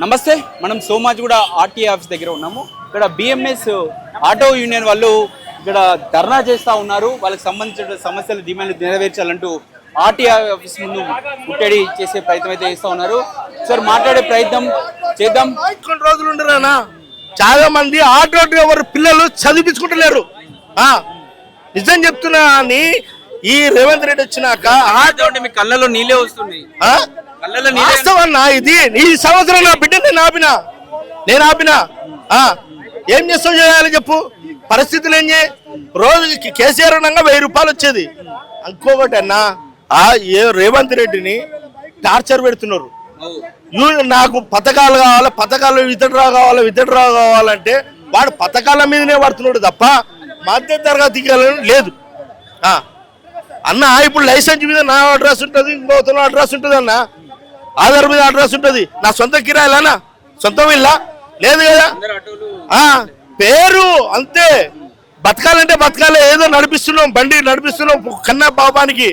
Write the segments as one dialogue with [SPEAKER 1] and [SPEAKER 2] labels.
[SPEAKER 1] నమస్తే, మనం Somajiguda RTA office దగ్గర ఉన్నాము. ఇక్కడ బిఎంఎస్ ఆటో యూనియన్ వాళ్ళు ఇక్కడ ధర్నా చేస్తూ ఉన్నారు. వాళ్ళకి సంబంధించిన సమస్యలు డిమాండ్లు నెరవేర్చాలంటూ ఆర్టీఏ ఆఫీస్ ముందు ముట్టడి చేసే ప్రయత్నం అయితే చేస్తూ ఉన్నారు. సార్ మాట్లాడే ప్రయత్నం చేద్దాం.
[SPEAKER 2] కొన్ని రోజులు ఉండరానా చాలా మంది ఆటో డ్రైవర్ పిల్లలు చదివించుకుంటలేరు. నిజం చెప్తున్నా అని ఈ రేవంత్ రెడ్డి వచ్చినాక
[SPEAKER 1] ఆటో మీ కళ్ళలో నీళ్ళే వస్తున్నాయి.
[SPEAKER 2] వాస్తవన్నా ఇది ఈ సంవత్సరం నా బిడ్డ నేను ఆపినా ఏం చేస్తావు చేయాలి చెప్పు. పరిస్థితులు ఏం చేయి. రోజుకి కేసీఆర్ అనగా 1000 రూపాయలు వచ్చేది. ఇంకొకటి అన్నా రేవంత్ రెడ్డిని టార్చర్ పెడుతున్నారు. నాకు పథకాలు కావాలి, పథకాలు విత్డ్రా కావాలంటే వాడు పథకాల మీదనే పడుతున్నాడు తప్ప మధ్య తరగతి లేదు. అన్న ఇప్పుడు లైసెన్స్ మీద నా అడ్రస్ ఉంటుంది, ఇంకో అడ్రస్ ఉంటుంది అన్న, ఆధార్ మీద అడ్రస్ ఉంటుంది. నా సొంత కిరాయిలానా, సొంతం ఇల్లా లేదు కదా. పేరు అంతే. బతకాలంటే బతకాలే. ఏదో నడిపిస్తున్నాం, బండి నడిపిస్తున్నాం కన్నా పాపానికి.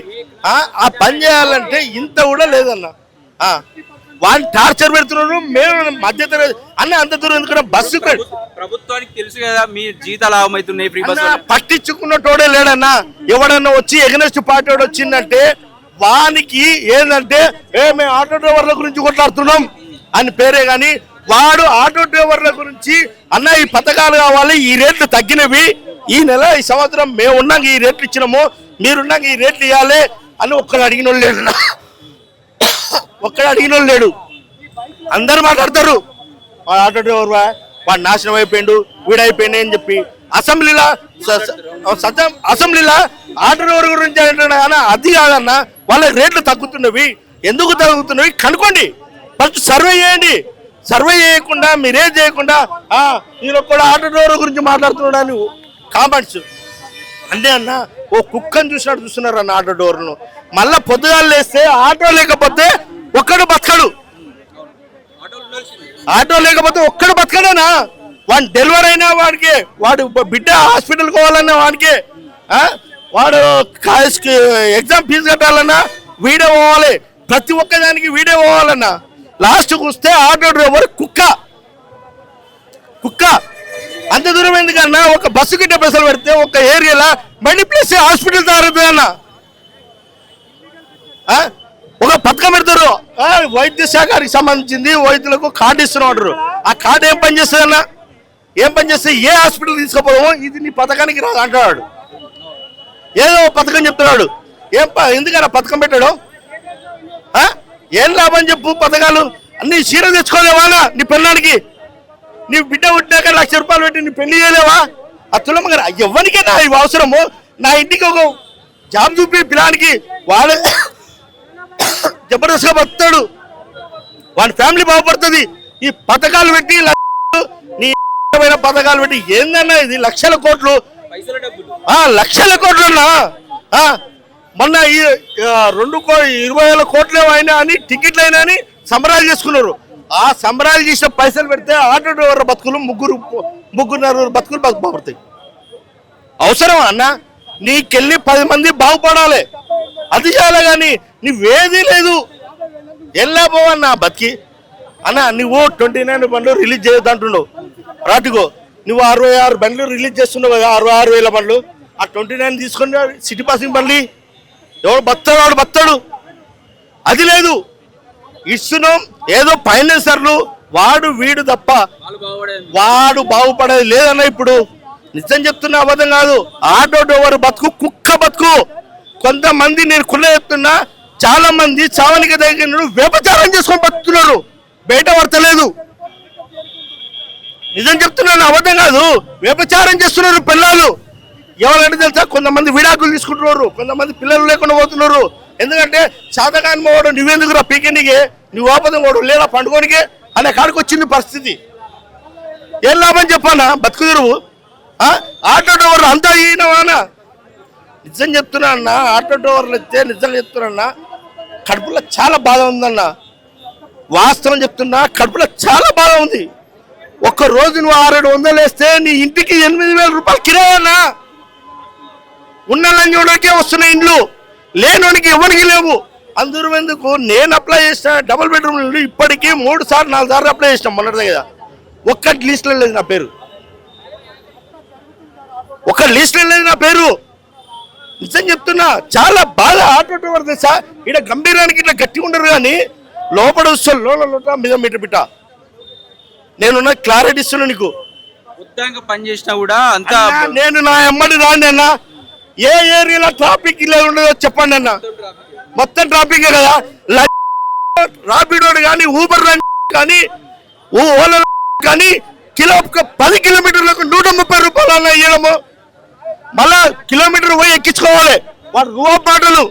[SPEAKER 2] ఆ పని చేయాలంటే ఇంత కూడా లేదన్న. వాడిని టార్చర్ పెడుతున్నారు. మేము మధ్య అన్న అంత దూరం ఎందుకంటే బస్సు
[SPEAKER 1] ప్రభుత్వానికి తెలుసు కదా మీ జీతాలు ఆగమవుతున్నాయి.
[SPEAKER 2] పట్టించుకున్నటోడే లేడన్నా. ఎవడన్నా వచ్చి ఎగనెస్ట్ పార్టీ వాడు వచ్చిందంటే వానికి ఏంటంటే మేము ఆటో డ్రైవర్ల గురించి కొట్లాడుతున్నాం అని పేరే గాని వాడు ఆటో డ్రైవర్ల గురించి అన్న ఈ పథకాలు కావాలి, ఈ రేట్లు తగ్గినవి, ఈ నెల ఈ సంవత్సరం మేము ఉన్నాక ఈ రేట్లు ఇచ్చినాము, మీరున్నాక ఈ రేట్లు ఇవ్వాలి అని ఒక్కడు అడిగిన లేడు. అందరు మాట్లాడతారు ఆటో డ్రైవర్ వాడు నాశనం అయిపోయిండు, వీడైపోయింది అని చెప్పి. అసెంబ్లీలో ఆటో డ్రైవర్ గురించి అంటున్నా కానీ అది కాదన్న. వాళ్ళ రేట్లు తగ్గుతున్నవి. ఎందుకు తగ్గుతున్నవి కనుక్కోండి. ఫస్ట్ సర్వే చేయండి. సర్వే చేయకుండా మీరేం చేయకుండా నేను కూడా ఆటో డ్రైవర్ గురించి మాట్లాడుతున్నాడు కామెంట్స్ అంటే అన్న ఓ కుక్కను చూసినట్టు చూస్తున్నారు అన్న ఆటో డ్రైవర్ను. మళ్ళా పొద్దుగాలు లేస్తే ఆటో లేకపోతే ఒక్కడు బతకడు. ఆటో లేకపోతే ఒక్కడు బతకడేనా. వాడు డెలివరీ అయినా వాడికి, వాడు బిడ్డ హాస్పిటల్కి పోవాలన్నా వాడికి, వాడు ఎగ్జామ్ ఫీజు కట్టాలన్నా వీడే పోవాలి. ప్రతి ఒక్కదానికి వీడే పోవాలన్నా. లాస్ట్కి వస్తే ఆటో డ్రైవర్ కుక్క. అంత దూరం ఎందుకన్నా. ఒక బస్సు గిట్ట పైసలు పెడితే ఒక ఏరియాలో మళ్ళీ ప్లేస్ హాస్పిటల్ తయారవుతుంది అన్న. ఒక పథకం పెడతారు వైద్య శాఖకి సంబంధించింది, వైద్యులకు కార్డు ఇస్తున్నారు. ఆ కార్డు ఏం పని చేస్తుంది అన్న, ఏం పని చేస్తే ఏ హాస్పిటల్ తీసుకుపోవడమో ఇది నీ పథకానికి రాదు అంటున్నాడు. ఏదో పథకం చెప్తున్నాడు. ఎందుకన్నా పథకం పెట్టాడు. ఏం లాభం చెప్పు. పథకాలు అన్ని చీర తెచ్చుకోలేవానా నీ పెళ్ళానికి. నీ బిడ్డ పుట్టినాక 1,00,000 రూపాయలు పెట్టి నీ పెళ్లి చేయలేవా. అత్తులమ్మ గారు ఎవరికైనా ఇవి అవసరము. నా ఇంటికి ఒక జాబ్ చూపి పిల్లానికి, వాడు జబర్దస్త్గా బతుకుతాడు, వాడి ఫ్యామిలీ బాగుపడుతుంది. ఈ పథకాలు పెట్టి నీ పథకాలు పెట్టి ఏందన్నా ఇది లక్షల కోట్లు అన్నా. మొన్న ఈ 20,000 కోట్లు అయినా అని టికెట్లు అయినా అని సంబరాలు చేసుకున్నారు. ఆ సంబరాలు చేసిన పైసలు పెడితే ఆటో డ్రైవర్ బతుకులు ముగ్గురు బతుకులు బాగుపడతాయి. అవసరం అన్న. నీకెళ్ళి 10 మంది బాగుపడాలి, అది చేయాలి. కానీ నువ్వేదీ లేదు. ఎలా పోవన్నా బతికి అన్న. నువ్వు 29 బండ్లు రిలీజ్ చేయొద్దు అంటున్నావు. రాటుకో నువ్వు 66 బండ్లు రిలీజ్ చేస్తున్నావు కదా, 66,000 బండ్లు. ఆ 29 తీసుకొని సిటీ పాసింగ్ బండ్లు ఎవడు బతాడు, వాడు బతాడు. అది లేదు. ఇస్తున్నాం ఏదో ఫైనాన్సర్లు వాడు వీడు తప్ప వాడు బాగుపడేది లేదన్న. ఇప్పుడు నిజం చెప్తున్నా, అబద్ధం కాదు. ఆటో డ్రైవర్ బతుకు కుక్క బతుకు. కొంతమంది నేను కుళ్ళ చెప్తున్నా, చాలా మంది చావనికి దగ్గర వ్యభిచారం చేసుకొని బతుకుతున్నారు, బయట పడతలేదు. నిజం చెప్తున్నాను, అబద్ధం కాదు. వ్యభిచారం చేస్తున్నారు పిల్లలు. ఎవరంటే తెలుసా, కొంతమంది విడాకులు తీసుకుంటున్నారు, కొంతమంది పిల్లలు లేకుండా పోతున్నారు. ఎందుకంటే శాతకాని వాడు నువ్వెందుకురా పీకెండికి, నువ్వు ఆపదం వాడు లేదా పండుగోనికి అనే కాడికి వచ్చింది పరిస్థితి. ఏం లాభం చెప్పానా బతుకుదురు. ఆటో డ్రైవర్లు అంతా ఈయనవానా. నిజం చెప్తున్నా అన్న, ఆటో డ్రైవర్లు అయితే నిజం చెప్తున్నా కడుపులో చాలా బాధ ఉందన్న. వాస్తవం చెప్తున్నా, కడుపులో చాలా బాధ ఉంది. ఒక్క రోజు నువ్వు 600 వేస్తే నీ ఇంటికి 8,000 రూపాయలు కిరాయన్నా. ఉన్న లంజోడికే వస్తున్నాయి ఇండ్లు, లేనోనికి ఎవరికి లేవు. అందరూ ఎందుకు నేను అప్లై చేసిన డబుల్ బెడ్రూమ్ ఇల్లు ఇప్పటికీ 3 సార్లు 4 సార్లు అప్లై చేసిన మొన్నటిదే కదా, ఒక్కటి లిస్టులో లేదు నా పేరు, ఒక లిస్టులో లేదు నా పేరు. నిజం చెప్తున్నా, చాలా బాగా ఆటో డ్రైవర్ తెలుసా, ఇక్కడ గంభీరానికి ఇట్లా గట్టిగా ఉండరు కానీ లోపల వస్తారు లోట మీద మీట బిట్ట. నేనున్న క్లారిటీ ఇస్తున్నా నీకు.
[SPEAKER 1] ఉద్యోగంగా పని చేసినా కూడా అంతా
[SPEAKER 2] నేను నా ఎమ్మడి రాండి అన్న, ఏ ఏరియాలో ట్రాఫిక్ ఇలా ఉండదో చెప్పండి అన్న. మొత్తం ట్రాఫిక్ కదా, రాపిడోడు కానీ ఊబర్ కానీ ఓలా కానీ కిలో 10 కిలోమీటర్లకు 130 రూపాయలు అన్న ఇవ్వడము. మళ్ళా కిలోమీటర్ పోయి ఎక్కించుకోవాలి. వాడు రూప మాటలు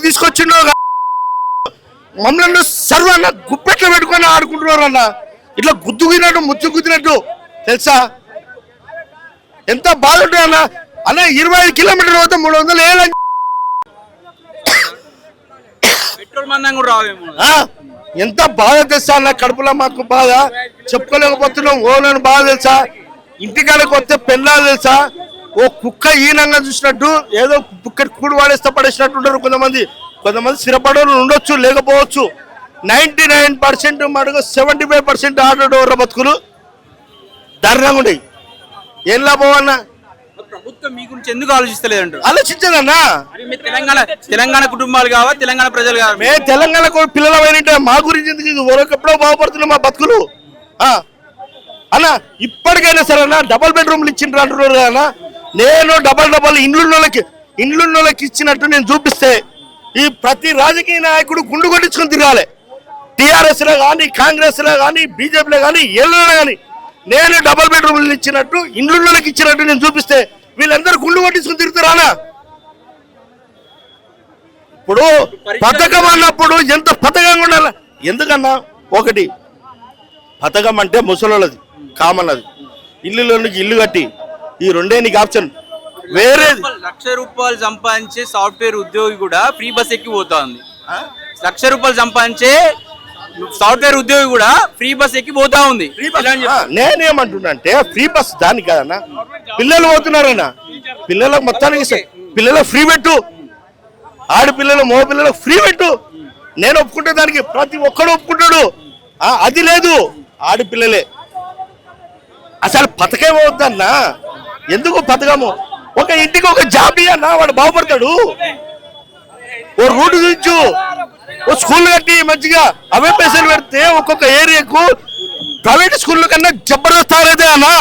[SPEAKER 2] తీసుకొచ్చిండో మమ్మల్ని సర్వన్న గుప్పెట్లో పెట్టుకొని ఆడుకుంటున్నారు అన్న. ఇట్లా గుద్దుకున్నట్టు ముచ్చు గుద్దినట్టు తెలుసా, ఎంత బాధ ఉంటుంది అన్న. అన్న 25 కిలోమీటర్లు పోతే 300 ఏళ్ళ
[SPEAKER 1] పెట్రోల్ మందం కూడా రావేమో.
[SPEAKER 2] ఎంత బాధ తెలుసా అన్న, కడుపులో మాకు బాధ చెప్పుకోలేకపోతున్నాం. ఓనని బాధ తెలుసా, ఇంటికాడకి వస్తే పెళ్ళాలు తెలుసా, ఓ కుక్క ఈనంగా చూసినట్టు ఏదో కుక్క కూడు వాడేస్తే పడేసినట్టు ఉంటారు కొంతమంది. స్థిరపడలు ఉండొచ్చు, లేకపోవచ్చు. 99% మడుగు 75% ఆటో డ్రైవర్ల బతుకులు దారుణంగా ఉండేవి. ఏం లాభం అన్న?
[SPEAKER 1] ప్రభుత్వం మీ గురించి ఎందుకు ఆలోచిస్తలేదంటారు?
[SPEAKER 2] ఆలోచించదన్నా.
[SPEAKER 1] తెలంగాణ కుటుంబాలు కావా, తెలంగాణ ప్రజలు కావా?
[SPEAKER 2] మే తెలంగాణ పిల్లలు అయినంటే మా గురించి ఎందుకు ఎప్పుడో బాగుపడుతున్నాం మా బతుకులు అన్న. ఇప్పటికైనా సరే అన్న, డబుల్ బెడ్రూమ్లు ఇచ్చిండ్రు అంటున్నారు కదా, నేను డబల్ ఇండ్లున్నోళ్ళకి ఇచ్చినట్టు నేను చూపిస్తే ఈ ప్రతి రాజకీయ నాయకుడు గుండు కొట్టించుకొని తిరగాలి. టీఆర్ఎస్ లో కానీ, కాంగ్రెస్ లో కానీ, బీజేపీలో కానీ, ఏళ్ళలో కానీ నేను డబుల్ బెడ్రూమ్లు ఇచ్చినట్టు ఇండ్లున్నోళ్ళకి ఇచ్చినట్టు నేను చూపిస్తే వీళ్ళందరూ గుండు కొట్టించుకొని తిరుగుతారా? ఇప్పుడు పథకం అన్నప్పుడు ఎంత పథకంగా ఉండాలి. ఎందుకన్నా, ఒకటి పథకం అంటే ముసలోళ్ళది, కామన్ అది. ఇల్లులోనికి ఇల్లు కట్టి ఈ రెండే నీకు ఆప్షన్. వేరే
[SPEAKER 1] 1,00,000 రూపాయలు సంపాదించే సాఫ్ట్వేర్ ఉద్యోగి కూడా ఫ్రీ బస్ ఎక్కి పోతా ఉంది. 1,00,000 రూపాయలు సంపాదించే సాఫ్ట్వేర్ ఉద్యోగి కూడా ఫ్రీ బస్ ఎక్కి పోతా ఉంది.
[SPEAKER 2] నేనేమంటున్నా అంటే ఫ్రీ బస్ దానికి కాదన్న, పిల్లలు పోతున్నారన్న, పిల్లలకు మొత్తానికి పిల్లలకు ఫ్రీ పెట్టు, ఆడపిల్లలు మగ పిల్లలకు ఫ్రీ పెట్టు. నేను ఒప్పుకుంటే దానికి ప్రతి ఒక్కడు ఒప్పుకుంటాడు. అది లేదు, ఆడపిల్లలే. అసలు పథకం అవుద్దన్నా, ఎందుకు పథకము? ఒక ఇంటికి ఒక జాబ్ అన్నా, వాడు బాగుపడతాడు. ఓ రూట్ చూపించు, ఓ స్కూల్ కట్టి మంచిగా అవే పైసలు పెడితే ఒక్కొక్క ఏరియాకు ప్రైవేట్ స్కూల్ కన్నా జబర్దస్త్ అన్నా.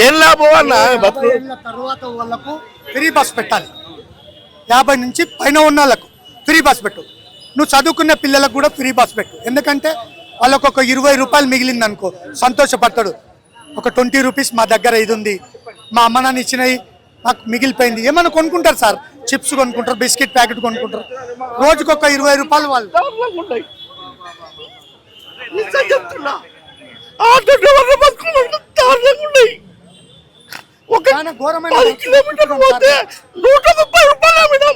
[SPEAKER 2] ఏం లాభం అన్నా?
[SPEAKER 3] తర్వాత వాళ్ళకు ఫ్రీ బస్ పెట్టాలి. 50 నుంచి పైన ఉన్న వాళ్ళకు ఫ్రీ బస్ పెట్టు. నువ్వు చదువుకునే పిల్లలకు కూడా ఫ్రీ బస్ పెట్టు. ఎందుకంటే వాళ్ళకు ఒక 20 రూపాయలు మిగిలింది అనుకో, సంతోషపడతాడు. ఒక 20 రూపీస్ మా దగ్గర ఇది ఉంది, మా అమ్మ నాన్న ఇచ్చినవి మాకు మిగిలిపోయింది, ఏమైనా కొనుక్కుంటారు సార్. చిప్స్ కొనుక్కుంటారు, బిస్కెట్ ప్యాకెట్ కొనుక్కుంటారు. రోజుకి ఒక 20 రూపాయలు వాళ్ళు.
[SPEAKER 2] ఘోరమైన కిలోమీటర్ పోతే 130 రూపాయలు మేడం.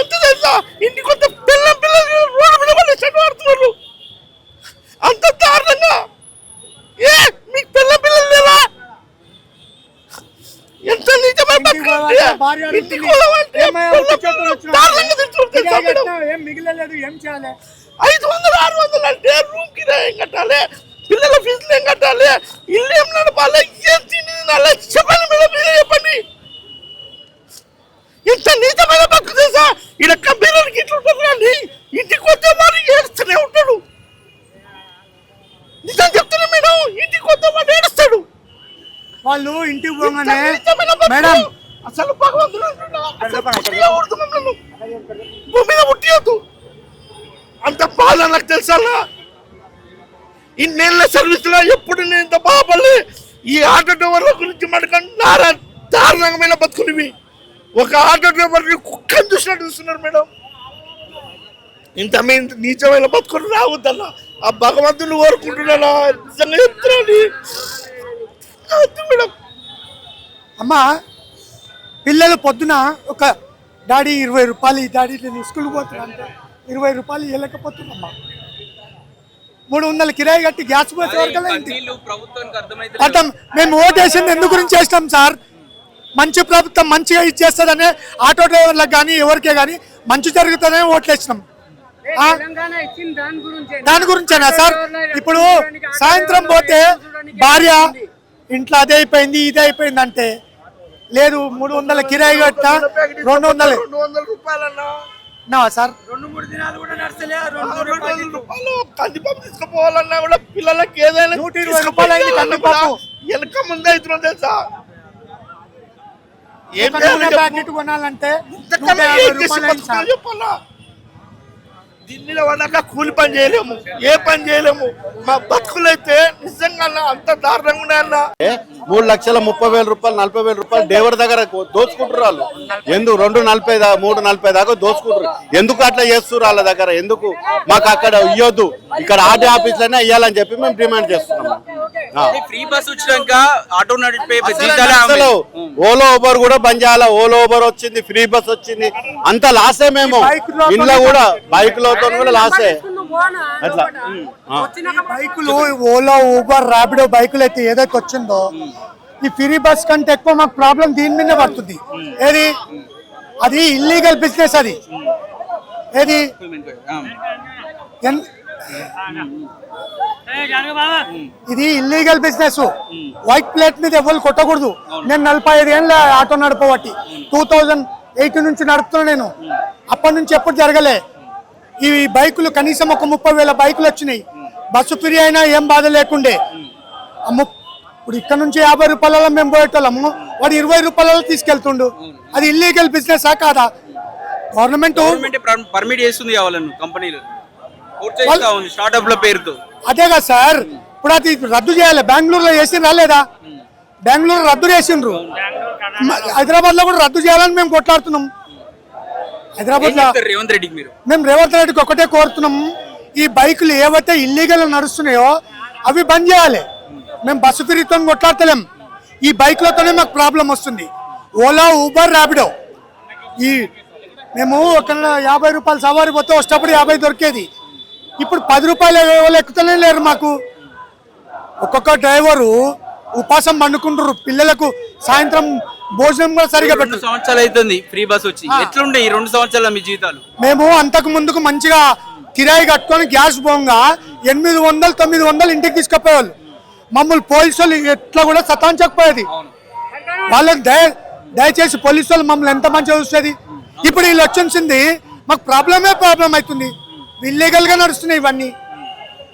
[SPEAKER 2] ఎంత తెలుసా, ఇంటికి కొత్త పిల్లలు రోడ్డు మీద వాళ్ళు చెట్టు ఆడుతున్నారు. అంత దారుణంగా మీకు పిల్లలు లేవా? ఎంత నిజమైన
[SPEAKER 3] మిగిలేదు, ఏం చేయాలి?
[SPEAKER 2] 500-600 అంటే రూమ్ కిరాయి ఏం కట్టాలి, పిల్లల ఫీజులు ఏం కట్టాలి, ఇల్లు ఏం నడపాలి, ఏం తినాలి చెప్పండి మేడం, మీరే చెప్పండి. ఇంత నీచమైన బతుకు తెలుసా? ఈడ కంపెనీలకి ఇట్లా ఉంటారు కానీ ఇంటికి వచ్చే వాడు ఏడుస్తూనే ఉంటాడు. నిజం చెప్తున్నా మేడం, ఇంటికి వచ్చే వాడు ఏడుస్తాడు.
[SPEAKER 3] వాళ్ళు ఇంటికి పోగానే మేడం
[SPEAKER 2] అసలు భగవంతుడు భూమి మీద పుట్టియద్దు, అంత బాధ నాకు తెలుసా. ఇన్నేళ్ల సర్వీస్ లో ఎప్పుడు నేను ఇంత బాధపడలే. ఈ ఆటో డ్రైవర్ల గురించి మనకన్నా దారుణమైన బతుకునివి. ఒక ఆటో డ్రైవర్ని కుక్కని చూసినట్టు చూస్తున్నారు మేడం. ఇంత నీచమైన బతుకులు రావద్దన్నా, ఆ భగవంతుని కోరుకుంటున్నా. నిజంగా చెప్తున్నాను మేడం.
[SPEAKER 3] అమ్మా, పిల్లలు పొద్దున ఒక డాడీ 20 రూపాయలు, ఈ డాడీ నేను స్కూల్కి పోతున్నా అంటే 20 రూపాయలు ఇవ్వలేకపోతున్నామ్మా. 300 కిరాయి కట్టి గ్యాస్ పోసే వరకు ఇంటికి అర్థం. మేము ఓటు వేసింది ఎందు గురించి చేస్తాం సార్? మంచి ప్రభుత్వం మంచిగా ఇచ్చేస్తుందనే ఆటో డ్రైవర్లకు కానీ ఎవరికే కానీ మంచి జరుగుతుందనే ఓట్లు వేసినాం. దాని గురించేనా సార్? ఇప్పుడు సాయంత్రం పోతే భార్య ఇంట్లో అదే అయిపోయింది ఇది అయిపోయింది అంటే లేదు 300 కిరాయి కట్టినా 200
[SPEAKER 2] రూపాయలన్నా
[SPEAKER 3] సార్
[SPEAKER 2] 2-3 దినాలు కూడా నడుస్తలే. 200 రూపాయలు కందిపప్పు తీసుకుపోవాలన్నా కూడా పిల్లలకి ఏదైనా
[SPEAKER 3] 120 రూపాయలు అయింది కందిపప్పు.
[SPEAKER 2] వెనక ముందే అవుతున్నాం తెలుసా? ఏం
[SPEAKER 3] ప్యాకెట్ కొనాలంటే 150 రూపాయలు అయింది సార్.
[SPEAKER 2] చెప్పాలా? ఢిల్లీలో పడ్డాక కూలి పని చేయలేము, ఏ పని చేయలేము. మా బతుకులైతే నిజంగా అంత దారుణంగా ఉన్నాయన్న.
[SPEAKER 4] 3,30,000 రూపాయలు 40,000 రూపాయలు డ్రైవర్ దగ్గర దోచుకుంటారు వాళ్ళు. ఎందుకు 2,40,000 3,40,000 దాకా దోచుకుంటారు. ఎందుకు అట్లా చేస్తున్నారు వాళ్ళ దగ్గర? ఎందుకు మాకు అక్కడ ఇవ్వద్దు, ఇక్కడ ఆర్టీ ఆఫీస్ లోనే ఇవ్వాలని చెప్పి మేము డిమాండ్ చేస్తున్నాము.
[SPEAKER 1] ఫ్రీ బస్ వచ్చినాక ఆటో నడిపే
[SPEAKER 4] అసలు ఓలో ఊబర్ కూడా బంద్ చేయాలా? ఓలో ఊబర్ వచ్చింది, ఫ్రీ బస్ వచ్చింది, అంత లాసే. మేము ఇంట్లో కూడా బైక్ లో కూడా లాసే. అట్లా
[SPEAKER 3] బైకులు ఓలా ఊబర్ ర్యాపిడో బైకులు అయితే ఏదైతే వచ్చిందో ఈ ఫ్రీ బస్ కంటే ఎక్కువ మాకు ప్రాబ్లం దీని మీదే పడుతుంది. ఏది అది ఇల్లీగల్ బిజినెస్. అది ఏది ఇది ఇల్లీగల్ బిజినెస్. వైట్ ప్లేట్ మీద ఎవరు కొట్టకూడదు. నేను 45 ఏళ్ళ ఆటో నడపబట్టి 2008 నుంచి నడుపుతున్నా నేను. అప్పటి నుంచి ఎప్పుడు జరగలే. ఈ బైకులు కనీసం ఒక 30,000 బైకులు వచ్చినాయి. బస్సు ఫ్రీ అయినా ఏం బాధ లేకుండే. ఇప్పుడు ఇక్కడ నుంచి 50 రూపాయలలో మేము పోయేటోళ్ళము, వాడు 20 రూపాయలలో తీసుకెళ్తుండు. అది ఇల్లీగల్ బిజినెస్ కాదా? గవర్నమెంట్
[SPEAKER 1] పర్మిట్ చేస్తుంది కావాలను కంపెనీలు స్టార్ట్అప్ ల పేరుతో.
[SPEAKER 3] అదే కదా సార్, ఇప్పుడు అది రద్దు చేయాలి. బెంగళూరులో చేసి రాలేదా? బెంగళూరు రద్దు చేసిండ్రు, హైదరాబాద్ లో కూడా రద్దు చేయాలని మేము కొట్లాడుతున్నాం. హైదరాబాద్ లో
[SPEAKER 1] రేవంత్ రెడ్డికి
[SPEAKER 3] మేము రేవంత్ రెడ్డికి ఒకటే కోరుతున్నాం, ఈ బైకులు ఏవైతే ఇల్లీగల్ నడుస్తున్నాయో అవి బంద్ చేయాలి. మేము బస్సు ఫ్రీతో కొట్లాడతలేం, ఈ బైక్లతోనే మాకు ప్రాబ్లం వస్తుంది. ఓలా ఊబర్ ర్యాపిడో ఈ మేము ఒక 50 రూపాయలు సవారీ పోతే వచ్చేటప్పుడు 50 దొరికేది. ఇప్పుడు 10 రూపాయలు ఎవరు ఎక్కుతూనే లేరు మాకు. ఒక్కొక్క డ్రైవరు ఉపాసం పండుకుంటారు. పిల్లలకు సాయంత్రం భోజనం కూడా సరిగా పెట్టు.
[SPEAKER 1] 2 సంవత్సరాలు అవుతుంది ఫ్రీ బస్ వచ్చి. ఎట్లుండే ఈ 2 సంవత్సరాల మీ జీతాలు?
[SPEAKER 3] మేము అంతకు ముందుకు మంచిగా కిరాయి కట్టుకొని గ్యాస్ పోగా 800-900 ఇంటికి తీసుకుపోయేవాళ్ళు. మమ్మల్ని పోలీసు వాళ్ళు ఎట్లా కూడా సతాంచకపోయేది. వాళ్ళకి దయచేసి పోలీసు వాళ్ళు మమ్మల్ని ఎంత మంచిగా చూస్తుంది. ఇప్పుడు వీళ్ళు వచ్చింది మాకు ప్రాబ్లం అవుతుంది. ఇల్లీగల్ గా నడుస్తున్నాయి ఇవన్నీ.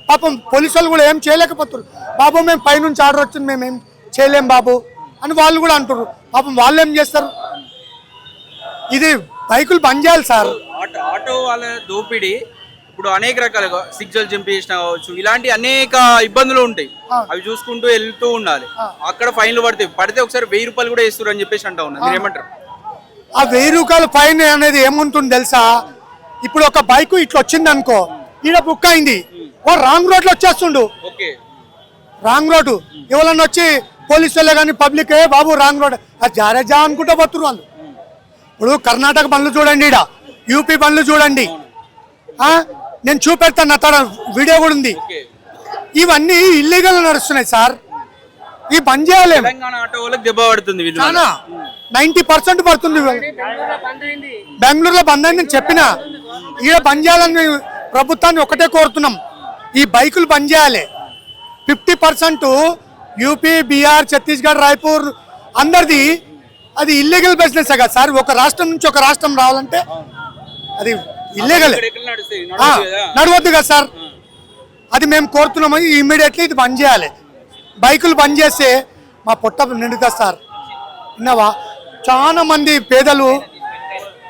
[SPEAKER 3] పాపం పోలీసు వాళ్ళు కూడా ఏం చేయలేకపోతున్నారు. బాబు మేము పైనుంచి ఆర్డర్ వచ్చింది, మేము ఏం చేయలేం బాబు అని వాళ్ళు కూడా అంటారు. పాపం వాళ్ళు ఏం చేస్తారు? ఇది బైకులు బంద్ చేయాలి సార్.
[SPEAKER 1] ఆటో వాళ్ళ దోపిడీ ఇప్పుడు అనేక రకాలుగా సిగ్నల్ జంప్ చేసినా కావచ్చు, ఇలాంటి అనేక ఇబ్బందులు ఉంటాయి. అవి చూసుకుంటూ వెళ్తూ ఉండాలి. అక్కడ ఫైన్లు పడితే ఒకసారి 1000 రూపాయలు కూడా వేస్తారు అని చెప్పేసి అంటా ఉన్నారు. మీరు ఏమంటారు?
[SPEAKER 3] ఆ 1000 రూపాయల ఫైన్ అనేది ఏముంటుంది తెలుసా? ఇప్పుడు ఒక బైక్ ఇట్లా వచ్చింది అనుకో, ఈడ బుక్ అయింది, వాడు రాంగ్ రోడ్ లో వచ్చేస్తుండు. రాంగ్ రోడ్డు ఎవరన్నా వచ్చి పోలీసు వాళ్ళే కానీ పబ్లిక్ బాబు రాంగ్ రోడ్ అది జారేజా అనుకుంటా పోతున్నారు వాళ్ళు. ఇప్పుడు కర్ణాటక బండ్లు చూడండి, ఈడ యూపీ బండ్లు చూడండి. నేను చూపెడతాను, నా తన వీడియో కూడా ఉంది. ఇవన్నీ ఇల్లీగల్ నడుస్తున్నాయి సార్. ఈ బంద్ చేయాలి. 90% పడుతుంది. బెంగళూరులో బంద్ అయిందని చెప్పిన, ఈడ బంద్ చేయాలని ప్రభుత్వాన్ని ఒకటే కోరుతున్నాం, ఈ బైకులు బంద్ చేయాలి. 50% యూపీ, బీహార్, ఛత్తీస్గఢ్, రాయ్పూర్ అందరిది అది ఇల్లీగల్ బిజినెస్ కదా సార్. ఒక రాష్ట్రం నుంచి ఒక రాష్ట్రం రావాలంటే అది ఇల్లీగల్, నడవద్దు కదా సార్. అది మేము కోరుతున్నాము, ఇమ్మీడియట్లీ ఇది బంద్ చేయాలి. బైకులు బంద్ చేస్తే మా పొట్ట నిండుతుంది సార్. విన్నావా? చాలా మంది పేదలు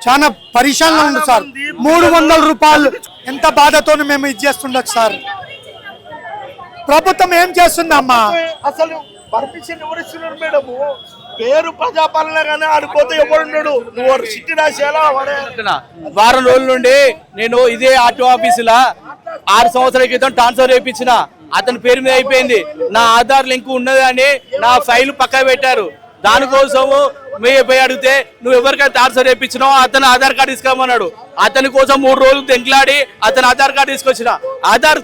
[SPEAKER 3] చాలా పరిశానంగా ఉంది సార్. 300 రూపాయలు ఎంత బాధతో మేము ఇది చేస్తుండొచ్చు సార్. ప్రభుత్వం ఏం చేస్తుందమ్మా?
[SPEAKER 2] అసలు పర్మిషన్ ఎవరు ఇస్తున్నారు మేడము? పేరు ప్రజాపాలన కానీ ఆడిపోతే ఎవడున్నాడు? నువ్వు సిట్టి రాసేలా
[SPEAKER 5] వారం రోజుల నుండి నేను ఇదే ఆటో ఆఫీసులా 6 సంవత్సరాల క్రితం ట్రాన్స్ఫర్ చేయించిన. అతని పేరు మీద అయిపోయింది. నా ఆధార్ లింక్ ఉన్నది అని నా ఫైల్ పక్క పెట్టారు. దానికోసము పోయి అడిగితే నువ్వు ఎవరికైతే ట్రాన్స్ఫర్ చేయించినావు అతను ఆధార్ కార్డు ఇసుకోమన్నాడు. అతని కోసం 3 రోజులు తెంట్లాడి అతను ఆధార్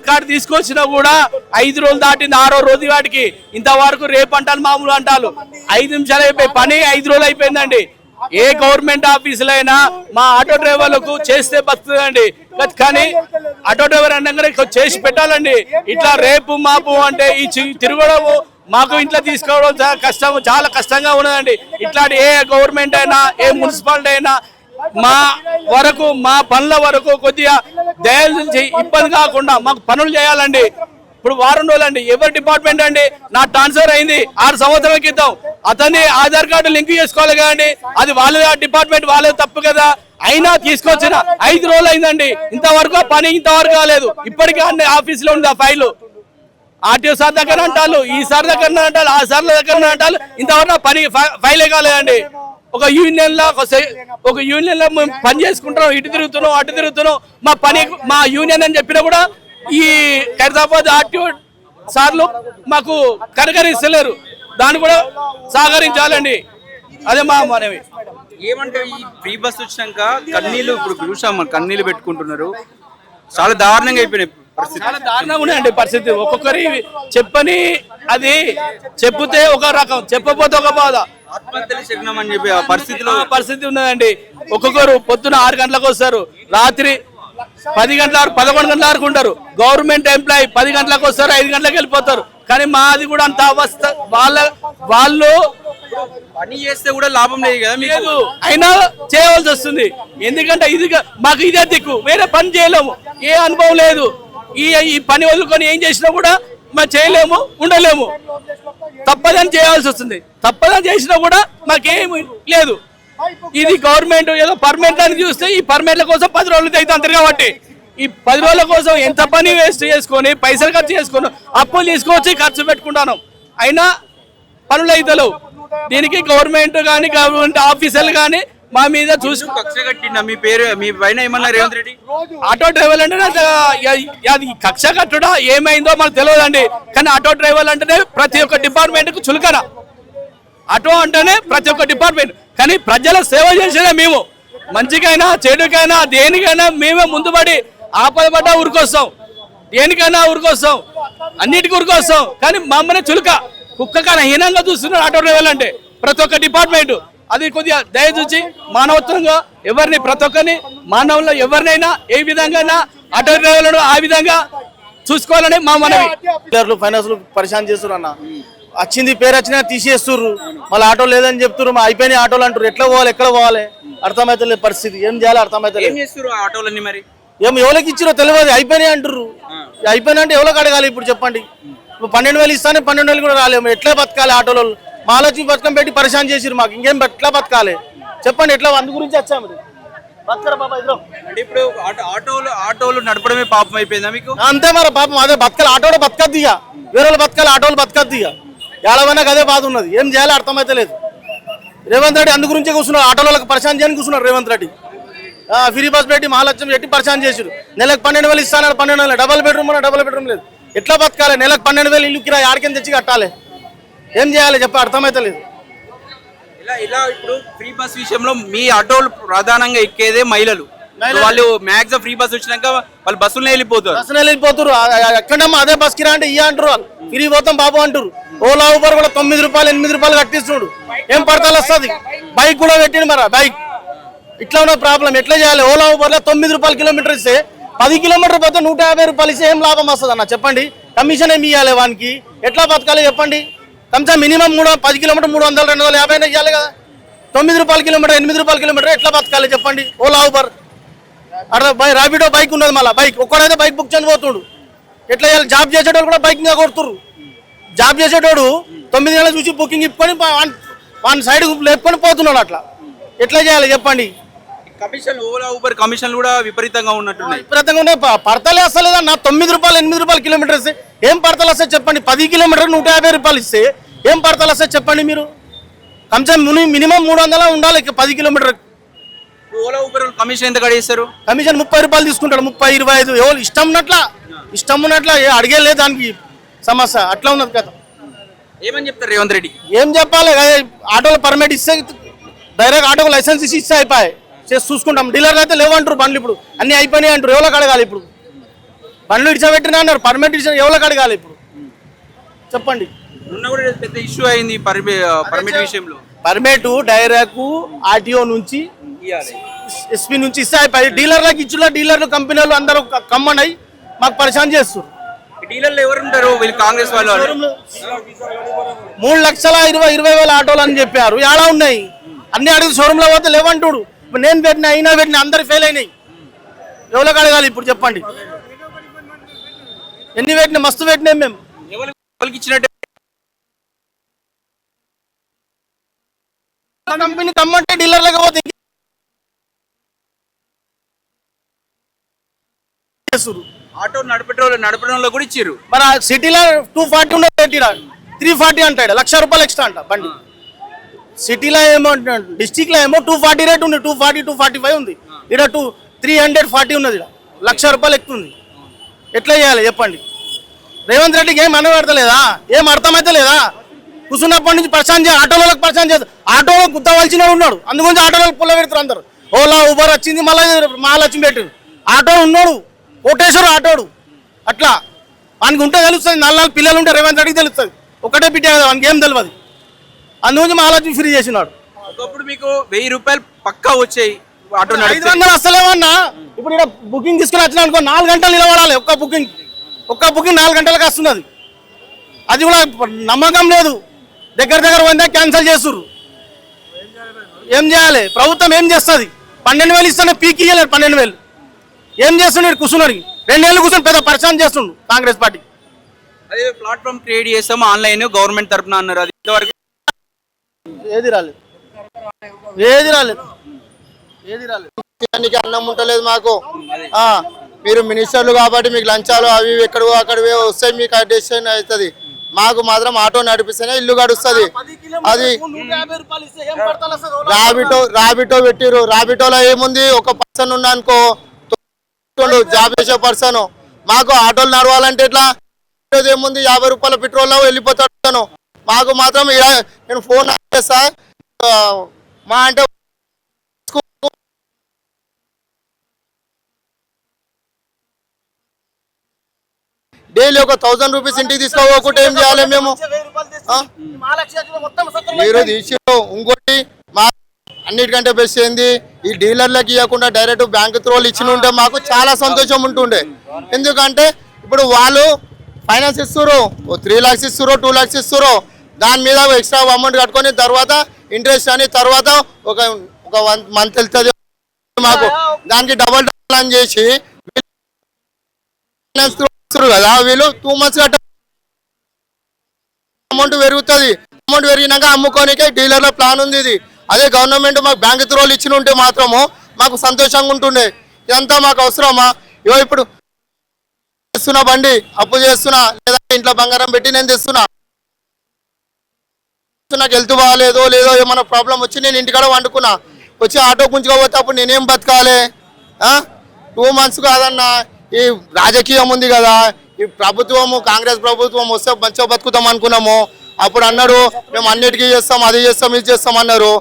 [SPEAKER 5] కార్డు తీసుకొచ్చినా కూడా 5 రోజులు దాటింది, 6వ రోజు వాటికి ఇంతవరకు రేపు అంటారు మామూలు అంటారు. 5 నిమిషాలు అయిపోయి పని 5 రోజులు అయిపోయిందండి. ఏ గవర్నమెంట్ ఆఫీసులో అయినా మా ఆటో డ్రైవర్లకు చేస్తే బతుందండి, కానీ ఆటో డ్రైవర్ అనగానే చేసి పెట్టాలండి. ఇట్లా రేపు మాపు అంటే ఈ తిరగడము మాకు ఇంట్లో తీసుకోవడం చాలా కష్టంగా ఉన్నదండి. ఇట్లాంటి ఏ గవర్నమెంట్ అయినా ఏ మున్సిపాలిటీ అయినా మా పనుల వరకు కొద్దిగా దయచేసి ఇబ్బంది కాకుండా మాకు పనులు చేయాలండి. ఇప్పుడు వారం రోజులండి, ఎవరి డిపార్ట్మెంట్ అండి? నా ట్రాన్స్ఫర్ అయింది 6 సంవత్సరాల క్రితం, అతన్ని ఆధార్ కార్డు లింక్ చేసుకోవాలి కదండి, అది వాళ్ళ డిపార్ట్మెంట్ వాళ్ళే తప్పు కదా. అయినా తీసుకొచ్చిన 5 రోజులు అయిందండి, ఇంతవరకు పని ఇంతవరకు కాలేదు. ఇప్పటికే అన్ని ఆఫీసులో ఉంది ఆ ఫైలు. ఆర్టీఓ సార్ దగ్గర అంటారు, ఈ సార్ దగ్గర అంటారు, ఆ సార్ దగ్గర అంటారు, ఇంతవరకు పని ఫైలే కాలేదండి. ఒక యూనియన్ లో మేము పని చేసుకుంటున్నాం, ఇటు తిరుగుతున్నాం అటు తిరుగుతున్నాం, మా యూనియన్ అని చెప్పినా కూడా ఈ ఖైరతాబాద్ ఆర్టీఓ సార్లు మాకు కనకరిస్తలేరు. దాన్ని కూడా సహకరించాలండి, అదే మా మనవి.
[SPEAKER 1] ఏమంటే ఈ ఫ్రీ బస్ వచ్చినాక కన్నీళ్ళు ఇప్పుడు చూసాం, కన్నీళ్ళు పెట్టుకుంటున్నారు, చాలా దారుణంగా అయిపోయినాయి పరిస్థితి.
[SPEAKER 5] చాలా దారుణంగా ఉన్నాయండి పరిస్థితి. ఒక్కొక్కరి చెప్పని అది చెప్తే ఒక రకం, చెప్పకపోతే ఒక బాధ.
[SPEAKER 1] ఆత్మహత్యలు శగ్నం అని చెప్పి ఆ
[SPEAKER 5] పరిస్థితి ఉన్నదండి. ఒక్కొక్కరు పొద్దున 6 గంటలకు వస్తారు, రాత్రి 10 గంటల 11 గంటల వరకు ఉంటారు. గవర్నమెంట్ ఎంప్లాయీ 10 గంటలకు వస్తారు, 5 గంటలకు వెళ్ళిపోతారు. కానీ మాది కూడా అంత అవస్థ. వాళ్ళు
[SPEAKER 1] పని చేస్తే కూడా లాభం లేదు కదా మీకు,
[SPEAKER 5] అయినా చేయవలసి వస్తుంది. ఎందుకంటే మాకు ఇదే దిక్కు, వేరే పని చేయలేము, ఏ అనుభవం లేదు. ఈ పని వదులుకొని ఏం చేసినా కూడా మేము చేయలేము, ఉండలేము. తప్పదని చేయాల్సి వస్తుంది. తప్పదని చేసినా కూడా మాకేమి లేదు. ఇది గవర్నమెంట్ ఏదో పర్మనెంట్ అని చూస్తే ఈ పర్మనెంట్ల కోసం 10 రోజులు అవుతుంది కాబట్టి ఈ 10 రోజుల కోసం ఎంత పని వేస్ట్ చేసుకొని పైసలు ఖర్చు చేసుకొని అప్పులు తీసుకొచ్చి ఖర్చు పెట్టుకుంటాను, అయినా పనులు అవుతలేవు. దీనికి గవర్నమెంట్ కానీ గవర్నమెంట్ ఆఫీసర్లు కానీ మా మీద చూసి
[SPEAKER 1] కక్ష కట్టిండ మీ పేరు మీ పైన ఏమన్నా రేవంత్ రెడ్డి?
[SPEAKER 5] ఆటో డ్రైవర్లు అంటే అది కక్ష కట్టుడా ఏమైందో మనకు తెలియదండి. కానీ ఆటో డ్రైవర్లు అంటేనే ప్రతి ఒక్క డిపార్ట్మెంట్ కు చులకన. ఆటో అంటేనే ప్రతి ఒక్క డిపార్ట్మెంట్, కానీ ప్రజల సేవ చేసేదే మేము. మంచికైనా చెడుకైనా దేనికైనా మేమే ముందుపడి ఆపదపడ్డా ఊరికొస్తాం, దేనికైనా ఊరికొస్తాం, అన్నిటికీ ఊరికొస్తాం. కానీ మమ్మల్ని చులక కుక్క కన్నా హీనంగా చూస్తున్నారు ఆటో డ్రైవర్లు అంటే ప్రతి ఒక్క డిపార్ట్మెంట్. అది కొద్దిగా దయచూచి మానవత్వంగా ఎవరిని ప్రతి ఒక్కరిని మానవుల్లో ఎవరినైనా ఏ విధంగా ఆటో డ్రైవర్లను ఆ విధంగా చూసుకోవాలని మా మనవి.
[SPEAKER 6] ఫైనాన్స్ పరిశాన్ చేస్తున్నారు అన్న, వచ్చింది పేరు వచ్చినా తీసేస్తుర్రు, మళ్ళీ ఆటో లేదని చెప్తున్నారు, మా అయిపోయినాయి ఆటోలు అంటారు. ఎట్లా పోవాలి, ఎక్కడ పోవాలి అర్థమైతే పరిస్థితి, ఏం చేయాలి అర్థమైతే.
[SPEAKER 1] ఆటోలన్నీ మరి
[SPEAKER 6] ఎవరికి ఇచ్చిరో తెలియదు, అయిపోయినాయి అంటారు. అయిపోయినా అంటే ఎవరికి అడగాలి ఇప్పుడు చెప్పండి. 12,000 ఇస్తానే 12,000 కూడా రాలేము. ఎట్లా బతకాలి ఆటోలో? మహాలక్ష్మి పథకం పెట్టి పరిశాన్ చేసిరు, మాకు ఇంకేం ఎట్లా బతకాలి చెప్పండి. ఎట్లా అందు గురించి వచ్చాము.
[SPEAKER 1] అంటే ఇప్పుడు ఆటోలు నడపడమే పాపం అయిపోయిందా మీకు?
[SPEAKER 6] అంతే మరి పాపం, అదే బతకాలి. ఆటోలో బతకద్దు ఇక, వేరే బతకాలి, ఆటోలు బతకద్దు ఇక. ఎలాగైనా అదే బాధ ఉన్నది, ఏం చేయాలో అర్థమైతే లేదు. రేవంత్ రెడ్డి అందు గురించే కూర్చున్నారు, ఆటోలకు పరిశాన్ చేయని కూర్చున్నారు రేవంత్ రెడ్డి. ఫ్రీ బస్ పెట్టి మహాలక్ష్మి పెట్టి పరిశాన్ చేసారు. నెలకు 12,000 ఇస్తాను, 12,000 డబల్ బెడ్రూమ్ లేదు. ఎట్లా బతకాలి? నెలకు 12,000 ఇల్లు కిరాయి ఆడికి తెచ్చి కట్టాలి, ఏం చేయాలి చెప్పి అర్థమైతే లేదు.
[SPEAKER 1] ఇలా ఇప్పుడు ఫ్రీ బస్ విషయంలో మీ ఆటోలు ప్రధానంగా ఎక్కేదే మహిళలు. వాళ్ళు మ్యాక్సిమం ఫ్రీ బస్ వచ్చినాక వాళ్ళు బస్సులు వెళ్ళిపోతారు.
[SPEAKER 6] ఎక్కడమ్మా అదే బస్ కిరా అంటే ఇయ్య అంటారు, వాళ్ళు ఫ్రీ పోతాం బాబు అంటారు. ఓలా ఊబర్ కూడా 9 రూపాయలు 8 రూపాయలు కట్టిస్తున్నాడు, ఏం పడతాలు వస్తుంది. బైక్ కూడా పెట్టిండు మరి, బైక్ ఇట్లా ఉన్న ప్రాబ్లం. ఎట్లా చేయాలి? ఓలా ఊబర్ లో 9 రూపాయలు కిలోమీటర్ ఇస్తే 10 కిలోమీటర్ పోతే 150 రూపాయలు ఇస్తే ఏం లాభం వస్తుంది అన్న చెప్పండి. కమిషన్ ఏమి ఇవ్వాలి వానికి? ఎట్లా బతకాలి చెప్పండి. కనీసం మినిమం 10 కిలోమీటర్ 300 250 ఇవ్వాలి కదా. 9 రూపాయల కిలోమీటర్ 8 రూపాయల కిలోమీటర్ ఎట్లా బతకాలి చెప్పండి. ఓలా ఊబర్ అట్లా రాపిడో బైక్ ఉన్నది, మళ్ళీ బైక్ ఒక్కడైతే బైక్ బుక్ చనిపోతుడు. ఎట్లా చేయాలి? జాబ్ చేసేటోడు కూడా బైక్ మీద కొడుతురు. జాబ్ చేసేటోడు 9 నెలలు చూసి బుకింగ్ ఇప్పుకొని వన్ సైడ్ లేపుకొని పోతున్నాడు. అట్లా ఎట్లా చేయాలి చెప్పండి.
[SPEAKER 1] కమిషన్ ఓలా ఊబర్ కమిషన్లు కూడా విపరీతంగా ఉన్నట్టున్నాయి.
[SPEAKER 6] విపరీతంగా ఉన్నాయి. పడతలే వస్తలేదా నా 9 రూపాయలు 8 రూపాయల కిలోమీటర్ ఇస్తే ఏం పడతలు వస్తాయి చెప్పండి. 10 కిలోమీటర్ 150 రూపాయలు ఇస్తే ఏం పడతలు వస్తాయి చెప్పండి మీరు. కనీసం మినిమం 300 ఉండాలి 10 కిలోమీటర్.
[SPEAKER 1] ఓలా ఊబర్ కమిషన్ ఎంత కడిస్తారు?
[SPEAKER 6] కమిషన్ 30 రూపాయలు తీసుకుంటాడు, 30 25 ఎవరు ఇష్టం ఉన్నట్ల అడిగే లేదు దానికి సమస్య. అట్లా ఉన్నది కదా.
[SPEAKER 1] ఏమని చెప్తారు రేవంత్ రెడ్డి?
[SPEAKER 6] ఏం చెప్పాలి? ఆటోలో పర్మిట్ ఇస్తే డైరెక్ట్ ఆటోకు లైసెన్స్ ఇస్తే అయిపోయాయి. చేసి చూసుకుంటాం. డీలర్లు అయితే లేవంటారు బండ్లు, ఇప్పుడు అన్ని అయిపోయినాయి అంటారు. ఎవరికి అడగాలి ఇప్పుడు? బండ్లు ఇడిచబెట్టినా అన్నారు, పర్మిట్ ఇచ్చిన ఎవరికి అడగాలి ఇప్పుడు చెప్పండి?
[SPEAKER 1] మొన్న కూడా పెద్ద ఇష్యూ అయింది పర్మిట్ విషయంలో.
[SPEAKER 6] పర్మిట్ డైరెక్ట్ ఆర్టీఓ నుంచి ఎస్పీ నుంచి ఇస్తే డీలర్లకు ఇచ్చిన డీలర్లు కంపెనీలు అందరూ కమ్మన్ అయ్యి మాకు పరిశాన్ చేస్తారు.
[SPEAKER 1] డీలర్లు ఎవరు ఉంటారు? వీళ్ళు కాంగ్రెస్ వాళ్ళు
[SPEAKER 6] 3,20,000 ఆటోలు అని చెప్పారు. ఎలా ఉన్నాయి అన్ని అడిగి షోరూమ్ లో పోతే లేవంటుడు. నేను పెట్టినా అయినా పెట్టినా అందరు ఫెయిల్ అయినాయి. ఎవరికి అడగాలి ఇప్పుడు చెప్పండి? ఎన్ని పెట్టినా మస్తు పెట్టినాం మేము.
[SPEAKER 1] ఎవరికి ఇచ్చినట్టు
[SPEAKER 6] కంపెనీ కమ్మంటే డీలర్లకు పోతే
[SPEAKER 1] ఆటో నడపడంలో కూడా ఇచ్చారు.
[SPEAKER 6] మన సిటీలో 240 ఉన్నది, 340 అంటాడు. ₹1,00,000 ఎక్స్ట్రా అంట బండి. సిటీలో ఏమో డిస్టిక్ లో ఏమో 240 రేట్ ఉంది, 240, 245 ఉంది. ఇక్కడ 340 ఉన్నది. ₹1,00,000 ఎక్కువ ఉంది. ఎట్లా చేయాలి చెప్పండి? రేవంత్ రెడ్డికి ఏం అనబడతలేదా? ఏం అర్థమైతే లేదా? కూర్చున్నప్పటి నుంచి పరిశాన్ చేయాలి, ఆటోలకు పరిశాన్ చేస్తారు. ఆటో గుద్దవలసిన ఉన్నాడు, అందుగురించి ఆటోలకు పుల్ల పెడతారు అందరు. ఓలా ఊబర్ వచ్చింది, మళ్ళీ మహాలక్ష్మి పెట్టారు. ఆటో ఉన్నాడు కోటేశ్వరు ఆటోడు. అట్లా వానికి ఉంటే తెలుస్తుంది. 4 పిల్లలు ఉంటే రేవంత్ రెడ్డికి తెలుస్తుంది. ఒకటే బిడ్డ కదా, వానికి ఏం తెలియదు. అందుగురించి మహాలక్ష్మి ఫ్రీ చేసినాడు.
[SPEAKER 1] ఒకప్పుడు మీకు ₹1000 పక్కా వచ్చాయి ఆటో
[SPEAKER 6] 500 వస్తలేమన్నా. ఇప్పుడు ఇక్కడ బుకింగ్ తీసుకుని వచ్చిన అనుకో 4 గంటలు నిలబడాలి. ఒక్క బుకింగ్ 4 గంటలకు వస్తున్నది. అది కూడా నమ్మకం లేదు. దగ్గర పోయిందా క్యాన్సిల్ చేస్తుర్రు. ఏం చేయాలి? ప్రభుత్వం ఏం చేస్తుంది? 12,000 ఇస్తానే పీకి ఇయ్యలేదు. 12,000 ఏం చేస్తున్నాడు? కూర్చున్నాడు 2 ఏళ్ళు కూర్చొని పెద్ద పరిశాన్ చేస్తుండు కాంగ్రెస్ పార్టీ.
[SPEAKER 1] అదే ప్లాట్ఫామ్ క్రియేట్ చేస్తాము ఆన్లైన్ గవర్నమెంట్ తరఫున అన్నారు. అది ఇంతవరకు
[SPEAKER 6] ఏది రాలేదు.
[SPEAKER 7] అన్నం ఉంటలేదు మాకు. మీరు మినిస్టర్లు కాబట్టి మీకు లంచాలు అవి ఎక్కడ అక్కడ వస్తాయి, మీకు అడ్జస్ట్ అవుతుంది. మాకు మాత్రం ఆటో నడిపిస్తేనే ఇల్లు గడుస్తుంది. అది రాబిటో పెట్టిరు. రాబిటోలో ఏముంది? ఒక పర్సన్ ఉన్నానుకో జాబ్ చేసే పర్సన్. మాకు ఆటోలు నడవాలంటే ఎట్లా? ఏముంది? ₹50 పెట్రోల్ వెళ్ళిపోతాను. మాకు మాత్రం నేను ఫోన్ చేస్తా మా అంటే డైలీ ఒక ₹1,000 ఇంటికి తీసుకోకపోతే ఏం చేయాలి మేము? మీరు తీసిరు. ఇంకోటి మా అన్నిటికంటే బెస్ట్ ఏంది? ఈ డీలర్లకు ఇవ్వకుండా డైరెక్ట్ బ్యాంక్ త్రోలు ఇచ్చిన ఉంటే మాకు చాలా సంతోషం ఉంటుండే. ఎందుకంటే ఇప్పుడు వాళ్ళు ఫైనాన్స్ ఇస్తారు, 3 lakhs ఇస్తారు, 2 lakhs ఇస్తారు. దాని మీద ఎక్స్ట్రా అమౌంట్ కట్టుకొని తర్వాత ఇంట్రెస్ట్ అని తర్వాత ఒక 1 month వెళ్తుంది మాకు. దానికి డబల్ అని చేసి కదా వీళ్ళు 2 months కట్ట అమౌంట్ పెరుగుతుంది. అమౌంట్ పెరిగినాక అమ్ముకోనికే డీలర్ల ప్లాన్ ఉంది ఇది. అదే గవర్నమెంట్ మాకు బ్యాంక్ త్రోలు ఇచ్చిన ఉంటే మాత్రము మాకు సంతోషంగా ఉంటుండే. ఇదంతా మాకు అవసరమా? ఇప్పుడు తెస్తున్నా బండి, అప్పు చేస్తున్నా, లేదా ఇంట్లో బంగారం పెట్టి నేను తెస్తున్నా. నాకు హెల్త్ బాగాలేదో లేదో ఏమైనా ప్రాబ్లం వచ్చి నేను ఇంటికాడ వండుకున్నా, వచ్చి ఆటో గుంజుకోపోతే అప్పుడు నేనేం బతకాలి? 2 months కాదన్నా. ఈ రాజకీయం ఉంది కదా, ఈ ప్రభుత్వము కాంగ్రెస్ ప్రభుత్వం వస్తే మంచిగా బతుకుతాం అనుకున్నాము. అప్పుడు అన్నారు మేము అన్నిటికీ చేస్తాం, అది చేస్తాం, ఇది చేస్తాం అన్నారు.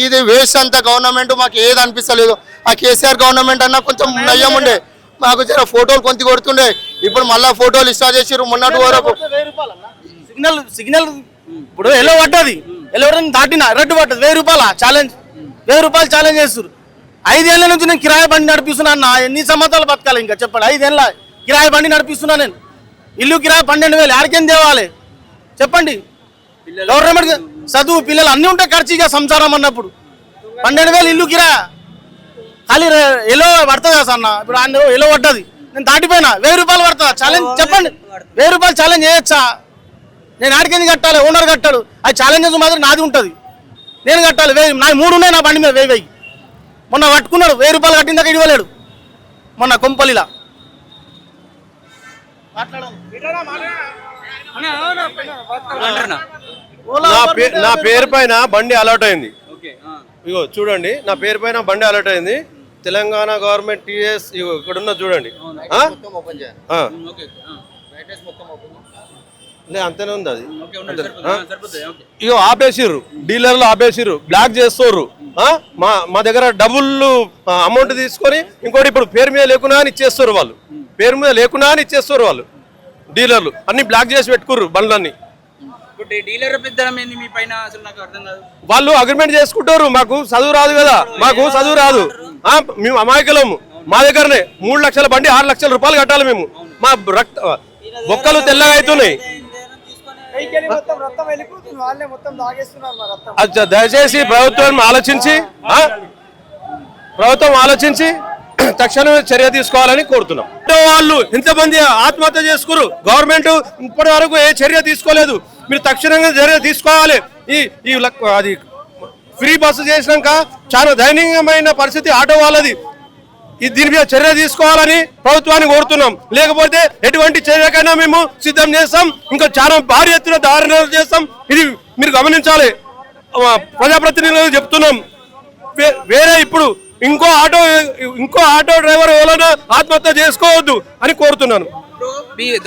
[SPEAKER 7] ఇది వేస్ట్ అంతా. గవర్నమెంట్ మాకు ఏది అనిపిస్తలేదు. ఆ కేసీఆర్ గవర్నమెంట్ అన్నా కొంచెం నయ్యం ఉండే, మాకు జర ఫోటోలు కొంత కొడుతుండే. ఇప్పుడు మళ్ళీ ఫోటోలు ఇన్స్టాల్ చేసారు మొన్నటి వరకు.
[SPEAKER 6] సిగ్నల్ ఇప్పుడు ఎలా పట్టది? ఎలా దాటిన రెడ్ పట్టదు. ₹1000 ఛాలెంజ్. ₹1000 ఛాలెంజ్ చేస్తారు. 5 ఏళ్ళ నుంచి నేను కిరాయి బండి నడిపిస్తున్నా అన్న. ఎన్ని సంవత్సరాలు బతకాలి ఇంకా చెప్పండి? 5 ఏళ్ళ కిరాయి బండి నడిపిస్తున్నా నేను. ఇల్లు కిరాయి 12,000 ఆడికేం తేవాలి చెప్పండి? గవర్నమెంట్ చదువు పిల్లలు అన్నీ ఉంటాయి ఖర్చుగా సంసారం అన్నప్పుడు 12,000 ఇల్లు కిరాయి ఖాళీ ఎలో పడుతుంది కదా అన్న. ఇప్పుడు ఆయన ఎలో పడ్డది, నేను దాటిపోయినా. ₹1000 పడుతుందా ఛాలెంజ్ చెప్పండి? ₹1000 ఛాలెంజ్ చేయొచ్చా? నేను ఆడికెందుకు కట్టాలి? ఓనర్ కట్టాడు. అది ఛాలెంజెస్ మాత్రం నాది ఉంటుంది, నేను కట్టాలి. నా 3 ఉన్నాయి నా బండి మీద 1000. మొన్న పట్టుకున్నాడు ₹1000 కట్టిన దాకా ఇవ్వలేడు మొన్న కొంపల్లిలా.
[SPEAKER 8] నా పేరు పైన బండి అలాట్ అయింది. ఇగో చూడండి, నా పేరు పైన బండి అలాట్ అయింది. తెలంగాణ గవర్నమెంట్ టీఎస్ ఇక్కడ ఉన్న చూడండి. అంతనే ఉంది అది. ఇగో ఆపేసిర్రు, డీలర్లు ఆపేసిర్రు, బ్లాక్ చేస్తుర్రు. మా దగ్గర డబుల్ అమౌంట్ తీసుకొని ఇంకోటి ఇప్పుడు పేరు మీద లేకున్నా అని ఇచ్చేస్తారు వాళ్ళు, పేరు మీద లేకున్నా అని ఇచ్చేస్తారు వాళ్ళు డీలర్లు, అన్ని బ్లాక్ చేసి పెట్టుకుర్రు బండ్లన్నీ.
[SPEAKER 1] డీలర్ పెద్దనం ఏంది మీ పైన, అసలు నాకు అర్థం కాదు.
[SPEAKER 8] వాళ్ళు అగ్రిమెంట్ చేసుకుంటారు, మాకు చదువు రాదు కదా, మాకు చదువు రాదు, మేము అమాయకులము. మా దగ్గరనే 3 లక్షల బండి 6 లక్షల రూపాయలు కట్టాలి మేము. మా బొక్కలు తెల్లగా అవుతున్నాయి. దయచేసి ప్రభుత్వం ఆలోచించి తక్షణమే చర్య తీసుకోవాలని కోరుతున్నాం. వాళ్ళు ఎంతమంది ఆత్మహత్య చేసుకురు, గవర్నమెంట్ ఇప్పటి వరకు ఏ చర్య తీసుకోలేదు. మీరు తక్షణంగా చర్య తీసుకోవాలి. అది ఫ్రీ బస్సు చేసినాక చాలా దయనీయమైన పరిస్థితి ఆటో వాళ్ళది. దీని మీద చర్య తీసుకోవాలని ప్రభుత్వాన్ని కోరుతున్నాం. లేకపోతే ఎటువంటి చర్యకైనా మేము సిద్ధం చేస్తాం. ఇంకా చాలా భారీ ఎత్తున దారుణాలు చేస్తాం. ఇది మీరు గమనించాలి. ప్రజాప్రతినిధులు చెప్తున్నాం, వేరే ఇప్పుడు ఇంకో ఆటో డ్రైవర్ ఎవరైనా ఆత్మహత్య చేసుకోవద్దు అని కోరుతున్నాను.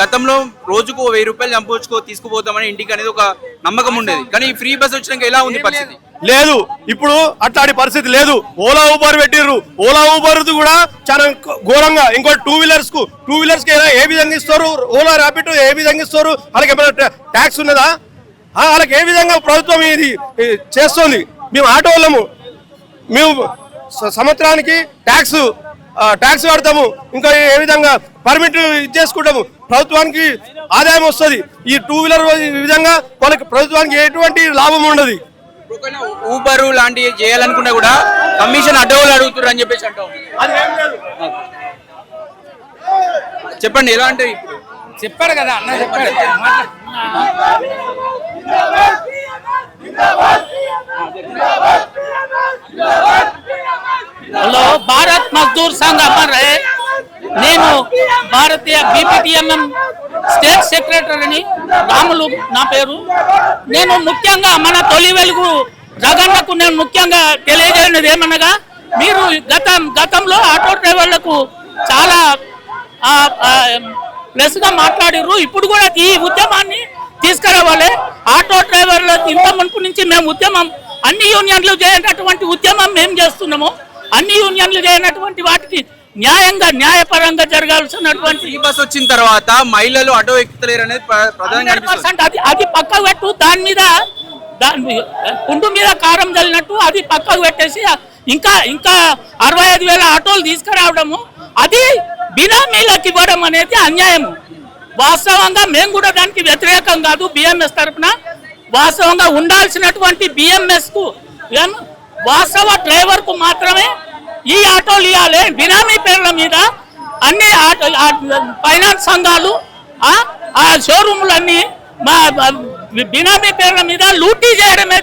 [SPEAKER 1] గతంలో రోజుకు 1000 రూపాయలు తీసుకుపోతామని ఇంటికి అనేది ఒక నమ్మకం ఉండేది, కానీ ఫ్రీ బస్ వచ్చినాక ఎలా ఉంది పరిస్థితి?
[SPEAKER 8] లేదు, ఇప్పుడు అట్లాంటి పరిస్థితి లేదు. ఓలా ఊబర్ పెట్టిర్రు, ఓలా ఊబర్ కూడా చాలా ఘోరంగా. ఇంకో టూ వీలర్స్ కి ఏ విధంగా ఇస్తారు, ఓలా ర్యాపిడ్ ఏ విధంగా ఇస్తారు, వాళ్ళకి ఏమైనా ట్యాక్స్ ఉన్నదా? వాళ్ళకి ఏ విధంగా ప్రభుత్వం ఇది చేస్తుంది? మేము ఆటో వాళ్ళము, మేము సంవత్సరానికి ట్యాక్స్ కడతాము, ఇంకా ఏ విధంగా పర్మిట్ చేసుకుంటాము, ప్రభుత్వానికి ఆదాయం వస్తుంది. ఈ టూ వీలర్ విధంగా వాళ్ళకి ప్రభుత్వానికి ఎటువంటి లాభం ఉండదు.
[SPEAKER 1] ఊబర్ లాంటివి చేయాలనుకున్నా కూడా కమిషన్ అడ్డగోలు అడుగుతారు అని చెప్పేసి అంటాం. చెప్పండి, ఎలా అంటే
[SPEAKER 9] చెప్పారు కదా అన్న, చెప్పారు. హలో, భారత్ మజ్దూర్ సంఘ్ అమర్ రహే. నేను భారతీయ BPTMM స్టేట్ సెక్రటరీని, రాములు నా పేరు. నేను ముఖ్యంగా మన తొలి వెలుగు జగన్నకు నేను ముఖ్యంగా తెలియజేయనిది ఏమనగా, మీరు గతంలో ఆటో డ్రైవర్లకు చాలా ప్లస్గా మాట్లాడిర్రు. ఇప్పుడు కూడా ఈ ఉద్యమాన్ని తీసుకురావాలి. ఆటో డ్రైవర్ల ఇంత మునుపు నుంచి మేము ఉద్యమం, అన్ని యూనియన్లు చేయనటువంటి ఉద్యమం మేము చేస్తున్నాము. అన్ని యూనియన్లు చేయనటువంటి వాటికి న్యాయపరంగా జరగాల్సినటువంటి
[SPEAKER 1] బస్ వచ్చిన తర్వాత మహిళలు ఆటో ఎక్కుతలేరు అనేది
[SPEAKER 9] అది పక్కకు పెట్టు. దాని మీద పుండు మీద కారం చల్లినట్టు అది పక్కకు పెట్టేసి ఇంకా 65,000 ఆటోలు తీసుకురావడము, అది బినామీలకు ఇవ్వడం అనేది అన్యాయము. వాస్తవంగా మేము కూడా దానికి వ్యతిరేకం కాదు. BMS తరఫున వాస్తవంగా ఉండాల్సినటువంటి BMS కు వాస్తవ డ్రైవర్ కు మాత్రమే ఈ ఆటోలు ఇవ్వాలి. బినామీ పేర్ల మీద అన్ని ఫైనాన్స్ సంఘాలు, ఆ షోరూములన్నీ బినామీ పేర్ల మీద లూటీ చేయడమే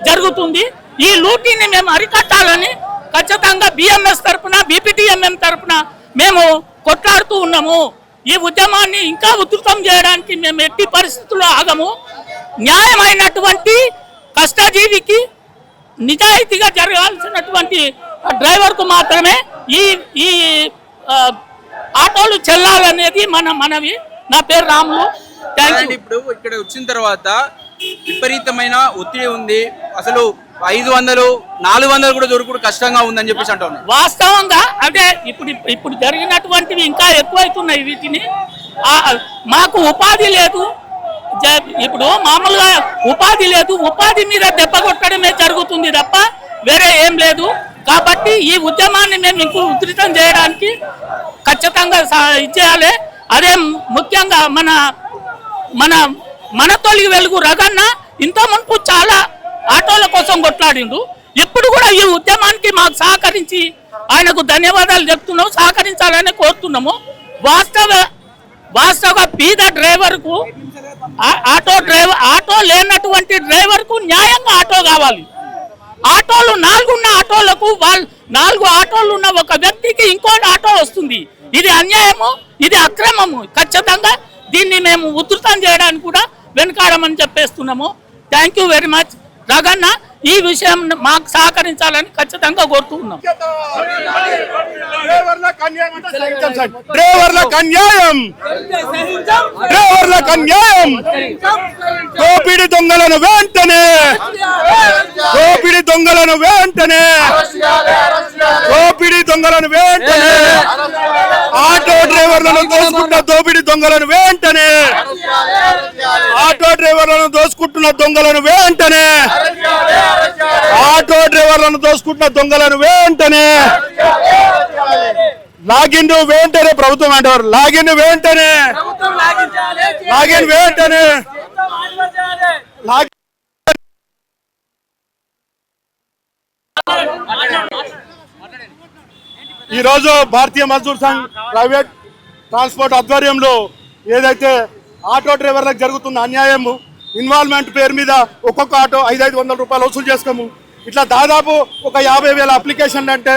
[SPEAKER 9] జరుగుతుంది. ఈ లూటీని మేము అరికట్టాలని ఖచ్చితంగా BMS తరఫున, BPTMM తరఫున మేము కొట్లాడుతూ ఉన్నాము. ఈ ఉద్యమాన్ని ఇంకా ఉధృతం చేయడానికి మేము ఎట్టి పరిస్థితుల్లో ఆగము. న్యాయమైనటువంటి కష్టజీవికి నిజాయితీగా జరగాల్సినటువంటి డ్రైవర్కు మాత్రమే ఈ ఆటోలు చెల్లాలనేది మనవి. నా పేరు రాములు.
[SPEAKER 1] ఇప్పుడు ఇక్కడ వచ్చిన తర్వాత విపరీతమైన ఒత్తిడి ఉంది. అసలు 500, 400 కూడా దొరుకుడు కష్టంగా ఉందని చెప్పేసి అంటాను.
[SPEAKER 9] వాస్తవంగా అదే ఇప్పుడు జరిగినటువంటివి ఇంకా ఎక్కువైతున్నాయి. వీటిని మాకు ఉపాధి లేదు. ఇప్పుడు మామూలుగా ఉపాధి లేదు, ఉపాధి మీద దెబ్బ కొట్టడమే జరుగుతుంది తప్ప వేరే ఏం లేదు. కాబట్టి ఈ ఉద్యమాన్ని మేము ఇంకూ ఉధృతం చేయడానికి ఖచ్చితంగా ఇచ్చేయాలి. అదే ముఖ్యంగా మన తొలి వెలుగు రగన్న ఇంత మునుపు చాలా ఆటోల కోసం కొట్లాడిండు. ఇప్పుడు కూడా ఈ ఉద్యమానికి మాకు సహకరించి ఆయనకు ధన్యవాదాలు చెప్తున్నాము, సహకరించాలని కోరుతున్నాము. వాస్తవ బీద డ్రైవర్కు, ఆటో లేనటువంటి డ్రైవర్కు న్యాయంగా ఆటో కావాలి. ఆటోలు 4 ఉన్న ఆటోలకు 4 ఆటోలు ఉన్న ఒక వ్యక్తికి ఇంకో ఆటో వస్తుంది. ఇది అన్యాయము, ఇది అక్రమము. ఖచ్చితంగా దీన్ని మేము ఉధృతం చేయడానికి కూడా వెనుకాడమని చెప్పేస్తున్నాము. Thank you very much. Raganna ఈ విషయం మాకు సహకరించాలని ఖచ్చితంగా కోరుతున్నాం.
[SPEAKER 2] దోపిడి దొంగలను వెంటనే దొంగలను వెంటనే దోపిడీ దొంగలను వెంటనే ఆటో డ్రైవర్లను దోసుకుంటున్న దోపిడీ దొంగలను వెంటనే ఆటో డ్రైవర్లను దోసుకుంటున్న దొంగలను వెంటనే ఆటో డ్రైవర్లను దోసుకుంటున్న దొంగలను వెంటనే లాగిన్ వెంటనే ప్రభుత్వం అంటారు లాగిన్ వెంటనే లాగిన్ వెంటనే ఈ రోజు భారతీయ మజ్దూర్ సంఘ్ ప్రైవేట్ ట్రాన్స్పోర్ట్ ఆధ్వర్యంలో ఏదైతే ఆటో డ్రైవర్లకు జరుగుతున్న అన్యాయం ఇన్వాల్వ్మెంట్ పేరు మీద ఒక్కొక్క ఆటో 500 రూపాయలు వసూలు చేసుకోము ఇట్లా దాదాపు ఒక 50,000 అప్లికేషన్లు అంటే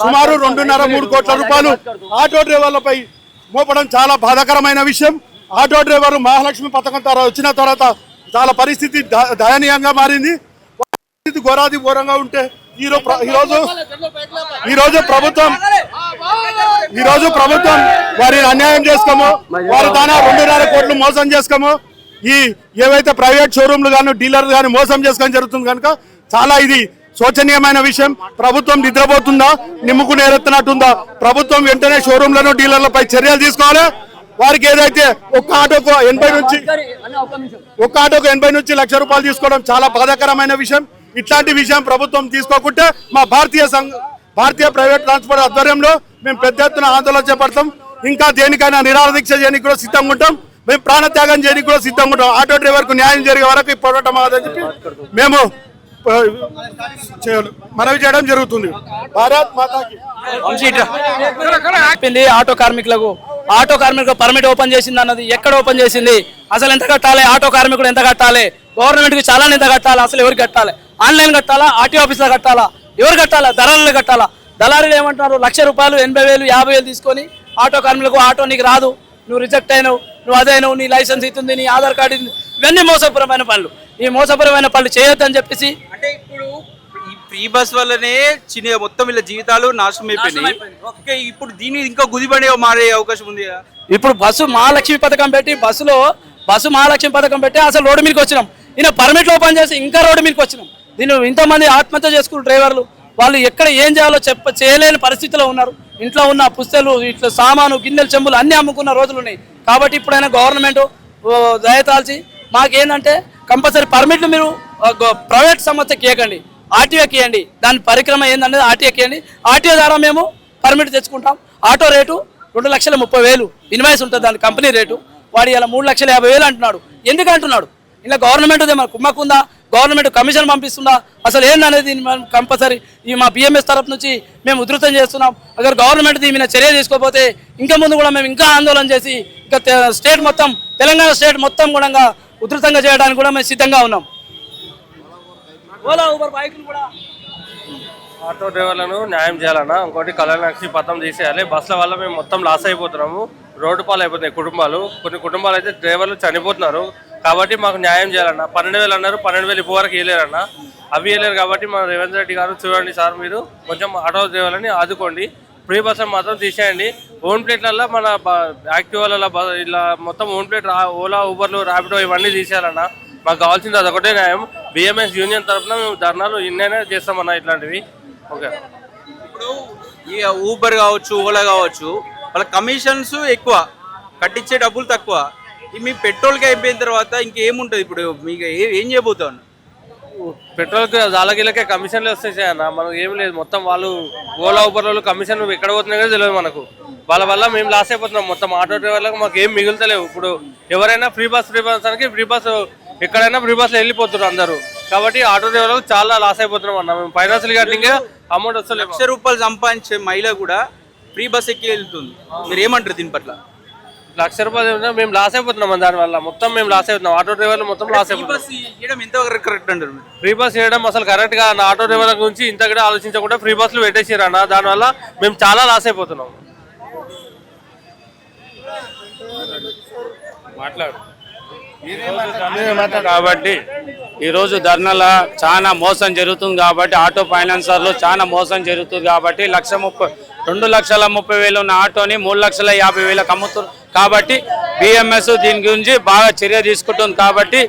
[SPEAKER 2] సుమారు 2.5-3 కోట్ల రూపాయలు ఆటో డ్రైవర్లపై మోపడం చాలా బాధాకరమైన విషయం. ఆటో డ్రైవర్లు మహాలక్ష్మి పథకం ద్వారా వచ్చిన తర్వాత చాలా పరిస్థితి దయనీయంగా మారింది. పరిస్థితి ఘోరాది ఘోరంగా ఉంటే ఈరోజు ప్రభుత్వం వారిని అన్యాయం చేసుకోము వారి దానా 2.5 కోట్లు మోసం చేసుకోము ఈ ఏవైతే ప్రైవేట్ షోరూమ్లు గాను డీలర్లు గాను మోసం చేసుకొని జరుగుతుంది కనుక చాలా ఇది శోచనీయమైన విషయం. ప్రభుత్వం నిద్రపోతుందా నిమ్ముకు నేరెత్తినట్టుందా? ప్రభుత్వం వెంటనే షోరూమ్లను డీలర్లపై చర్యలు తీసుకోవాలి. వారికి ఏదైతే ఒక్క ఆటోకు 80 నుంచి లక్ష రూపాయలు తీసుకోవడం చాలా బాధాకరమైన విషయం. ఇట్లాంటి విషయం ప్రభుత్వం తీసుకోకుంటే మా భారతీయ ప్రైవేట్ ట్రాన్స్పోర్ట్ ఆధ్వర్యంలో మేము పెద్ద ఎత్తున ఆందోళన చేపడతాం. ఇంకా దేనికైనా నిరాహార దీక్ష చేయడానికి కూడా సిద్ధంగా ఉంటాం. మేము ప్రాణత్యాగం చేయడానికి కూడా సిద్ధంగా ఉంటాం. ఆటో డ్రైవర్కు న్యాయం జరిగే వరకు ఈ పోరాటం ఆదని చెప్పి మేము మనవి చేయడం జరుగుతుంది. భారత్ మాతాకి
[SPEAKER 5] ఆటో కార్మికులకు పర్మిట్ ఓపెన్ చేసింది అన్నది ఎక్కడ ఓపెన్ చేసింది? అసలు ఎంత కట్టాలి? ఆటో కార్మికుడు ఎంత కట్టాలి? గవర్నమెంట్ కి చాలా ఎంత కట్టాలి? అసలు ఎవరికి కట్టాలి? ఆన్లైన్ కట్టాలా? ఆర్టీ ఆఫీస్లో కట్టాలా? ఎవరు కట్టాలా? దళారులు కట్టాలా? దళారులు ఏమంటున్నారు? 1,00,000 రూపాయలు 80,000 50,000 తీసుకొని ఆటో కార్మికులకు ఆటో నీకు రాదు, నువ్వు రిజెక్ట్ అయినావు, నువ్వు అదైనావు, నీ లైసెన్స్ ఇస్తుంది, నీ ఆధార్ కార్డు ఇవన్నీ మోసపూరమైన పనులు. ఈ మోసపూరమైన పనులు చేయొద్దని చెప్పేసి
[SPEAKER 1] అంటే ఇప్పుడు ఈ ఫ్రీ బస్ వల్లనే మొత్తం వీళ్ళ జీవితాలు నాశనం అయిపోయినాయి. ఇప్పుడు దీన్ని ఇంకా గుదిపడే మారే అవకాశం ఉంది.
[SPEAKER 5] ఇప్పుడు బస్సు మహాలక్ష్మి పథకం పెట్టి అసలు రోడ్డు మీదకి వచ్చినాం. ఈయన పర్మిట్లు ఓపెన్ చేసి ఇంకా రోడ్డు మీదకి వచ్చినాం. దీన్ని ఇంతమంది ఆత్మహత్య చేసుకున్న డ్రైవర్లు వాళ్ళు ఎక్కడ ఏం చేయాలో చేయలేని పరిస్థితిలో ఉన్నారు. ఇంట్లో ఉన్న పుస్తలు ఇట్లా సామాను గిన్నెలు చెంబులు అన్ని అమ్ముకున్న రోజులు ఉన్నాయి. కాబట్టి ఇప్పుడైనా గవర్నమెంట్ దయతాల్చి మాకేంటంటే కంపల్సరీ పర్మిట్లు మీరు ప్రైవేట్ సంస్థకి ఇవ్వకండి, ఆర్టీఓకి ఇవ్వండి. దాని పరిక్రమ ఏందనేది ఆర్టీఓకి ఇవ్వండి. ఆర్టీఓ ద్వారా మేము పర్మిట్ తెచ్చుకుంటాం. ఆటో రేటు 2,30,000 ఇన్వాయిస్ ఉంటుంది, దాని కంపెనీ రేటు. వాడు ఇలా 3,50,000 అంటున్నాడు. ఎందుకు అంటున్నాడు? ఇలా గవర్నమెంట్ మన కుమ్మకుందా? Government commission పంపిస్తుందా? అసలు ఏందనేది కంపల్సరీ ఈ మా బిఎంఎస్ తరఫు నుంచి మేము ఉధృతం చేస్తున్నాం. అगर గవర్నమెంట్ దీని మీద చర్య తీసుకోకపోతే ఇంకా ముందు కూడా మేము ఇంకా ఆందోళన చేసి ఇంకా స్టేట్ మొత్తం తెలంగాణ స్టేట్ మొత్తం కూడా ఉధృతంగా చేయడానికి కూడా మేము సిద్ధంగా ఉన్నాం. ఓలా ఊబర్ బైకులు కూడా
[SPEAKER 8] ఆటో డ్రైవర్లను న్యాయం చేయాలన్నా. ఇంకోటి కళ్యాణలక్ష్మి పథకం తీసేయాలి. బస్సుల వల్ల మేము మొత్తం లాస్ అయిపోతున్నాము, రోడ్డు పాలు అయిపోతున్నాయి కుటుంబాలు. కొన్ని కుటుంబాలు అయితే డ్రైవర్లు చనిపోతున్నారు. కాబట్టి మాకు న్యాయం చేయాలన్నా. 12,000 అన్నారు, 12,000 ఇప్పుడు వరకు వేయలేరన్నా. అవి వేయలేరు కాబట్టి మన రేవంత్ రెడ్డి గారు చూడండి సార్, మీరు కొంచెం ఆటో డ్రైవర్లని ఆదుకోండి. ఫ్రీ బస్సులు మాత్రం తీసేయండి. ఓన్ ప్లేట్లలో మన యాక్టివాలలో ఇలా మొత్తం ఓన్ ప్లేట్ ఓలా ఊబర్లు ర్యాపిడో ఇవన్నీ తీసేయాలన్నా. మాకు కావాల్సింది అదొకటే న్యాయం. బిఎంఎస్ యూనియన్ తరఫున మేము ధర్నాలు ఇన్నైనా చేస్తామన్నా ఇట్లాంటివి. ఓకే.
[SPEAKER 1] ఇప్పుడు ఈ ఊబర్ కావచ్చు, ఓలా కావచ్చు, వాళ్ళ కమిషన్స్ ఎక్కువ, కట్టించే డబ్బులు తక్కువ. మీ పెట్రోల్కి అయిపోయిన తర్వాత ఇంకేముంటుంది? ఇప్పుడు మీకు ఏం చేయబోతాను?
[SPEAKER 8] పెట్రోల్కి దాలగిలకే కమిషన్లు వస్తాయి అన్న. మనకు ఏం లేదు. మొత్తం వాళ్ళు ఓలా ఊబర్ వాళ్ళు కమిషన్ ఎక్కడ పోతున్నాయి కూడా తెలియదు మనకు. వాళ్ళ వల్ల మేము లాస్ అయిపోతున్నాం. మొత్తం ఆటో డ్రైవర్లకు మాకు ఏం మిగులుతలేవు. ఇప్పుడు ఎవరైనా ఫ్రీ బస్ అని ఫ్రీ బస్ ఎక్కడైనా ఫ్రీ బస్లో వెళ్ళిపోతున్నారు అందరూ. కాబట్టి ఆటో డ్రైవర్లకు చాలా లాస్ అయిపోతున్నాం అన్న. మేము ఫైనాన్షియల్ కట్టింగ్ అమౌంట్ వస్తుంది.
[SPEAKER 1] 1,00,000 రూపాయలు సంపాదించే మహిళ కూడా ఫ్రీ బస్ ఎక్కి వెళ్తుంది. మీరు ఏమంటారు దీని పట్ల?
[SPEAKER 8] 1,00,000 రూపాయలు మేము లాస్ అయిపోతున్నాం దానివల్ల. మొత్తం మేము లాస్ అయిపోతున్నాం. ఆటో డ్రైవర్లు మొత్తం లాస్ అయిపోతున్నాం.
[SPEAKER 1] ఎంతవరకు కరెక్ట్ అంటారు?
[SPEAKER 8] ఫ్రీ బస్ వేయడం అసలు కరెక్ట్ గా అన్న. ఆటో డ్రైవర్ల గురించి ఇంత కూడా ఆలోచించకుండా ఫ్రీ బస్సులు పెట్టేసారు అన్న. దానివల్ల మేము చాలా లాస్ అయిపోతున్నాం.
[SPEAKER 10] కాబట్టి ఈరోజు ధర్నాల చాలా మోసం జరుగుతుంది. కాబట్టి ఆటో ఫైనాన్సర్లు చాలా మోసం జరుగుతుంది. కాబట్టి 2,30,000 ఉన్న ఆటోని 3,50,000 అమ్ముతున్నారు. కాబట్టి బిఎంఎస్ దీని గురించి బాగా చర్య తీసుకుంటుంది. కాబట్టి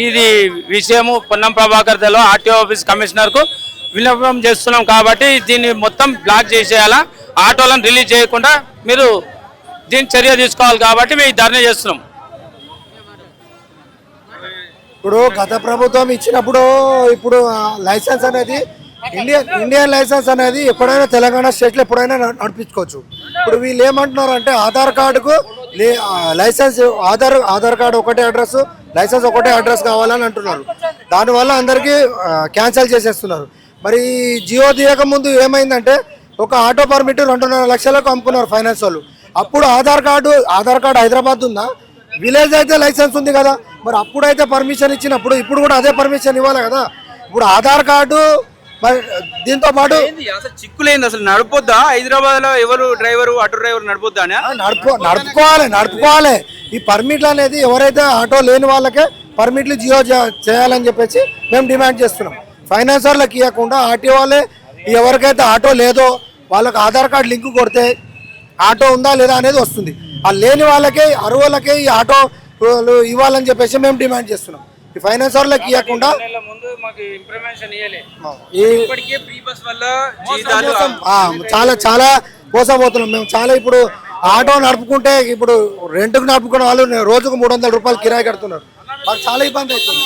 [SPEAKER 10] ఇది విషయము పొన్నం ప్రభాకర్ దళ ఆర్టీఓ ఆఫీస్ కమిషనర్కు విన్నపం చేస్తున్నాం కాబట్టి దీన్ని మొత్తం బ్లాక్ చేసేయాలా, ఆటోలను రిలీజ్ చేయకుండా మీరు దీన్ని చర్య తీసుకోవాలి కాబట్టి మేము ధర్నా చేస్తున్నాం.
[SPEAKER 3] ఇప్పుడు గత ప్రభుత్వం ఇచ్చినప్పుడు ఇప్పుడు లైసెన్స్ అనేది ఇండియన్ లైసెన్స్ అనేది ఎప్పుడైనా తెలంగాణ స్టేట్లో ఎప్పుడైనా నడిపించుకోవచ్చు. ఇప్పుడు వీళ్ళు ఏమంటున్నారు అంటే ఆధార్ కార్డుకు లైసెన్స్ ఆధార్ కార్డు ఒకటే అడ్రస్, లైసెన్స్ ఒకటే అడ్రస్ కావాలని అంటున్నారు. దానివల్ల అందరికీ క్యాన్సిల్ చేసేస్తున్నారు. మరి జియో తీయక ముందు ఏమైందంటే ఒక ఆటో పర్మిట్ 2.5 లక్షలకు అమ్ముకున్నారు ఫైనాన్స్ వాళ్ళు. అప్పుడు ఆధార్ కార్డు హైదరాబాద్ ఉందా, విలేజ్ అయితే లైసెన్స్ ఉంది కదా, మరి అప్పుడైతే పర్మిషన్ ఇచ్చినప్పుడు ఇప్పుడు కూడా అదే పర్మిషన్ ఇవ్వాలి కదా. ఇప్పుడు ఆధార్ కార్డు మరి దీంతో పాటు
[SPEAKER 1] అసలు చిక్కులేంది, అసలు నడపొద్దా హైదరాబాద్ లో ఎవరు డ్రైవరు ఆటో డ్రైవర్ నడపొద్దా?
[SPEAKER 3] నడుపుకోవాలి. ఈ పర్మిట్లు అనేది ఎవరైతే ఆటో లేని వాళ్ళకే పర్మిట్లు జియో చేయాలని చెప్పేసి మేము డిమాండ్ చేస్తున్నాం. ఫైనాన్సర్లకు ఇవ్వకుండా ఆర్టీఓ వాళ్ళే ఎవరికైతే ఆటో లేదో వాళ్ళకి ఆధార్ కార్డు లింక్ కొడితే ఆటో ఉందా లేదా అనేది వస్తుంది. ఆ లేని వాళ్ళకే అరువులకే ఈ ఆటో ఇవ్వాలని చెప్పేసి మేము డిమాండ్ చేస్తున్నాం. ఈ ఫైనాన్సర్లకు ఇవ్వకుండా చాలా చాలా మోసపోతున్నాం మేము. చాలా ఇప్పుడు ఆటో నడుపుకుంటే ఇప్పుడు రెంట్కు నడుపుకున్న వాళ్ళు రోజుకు 300 రూపాయలు కిరాయి కడుతున్నారు. మాకు చాలా ఇబ్బంది అవుతుంది.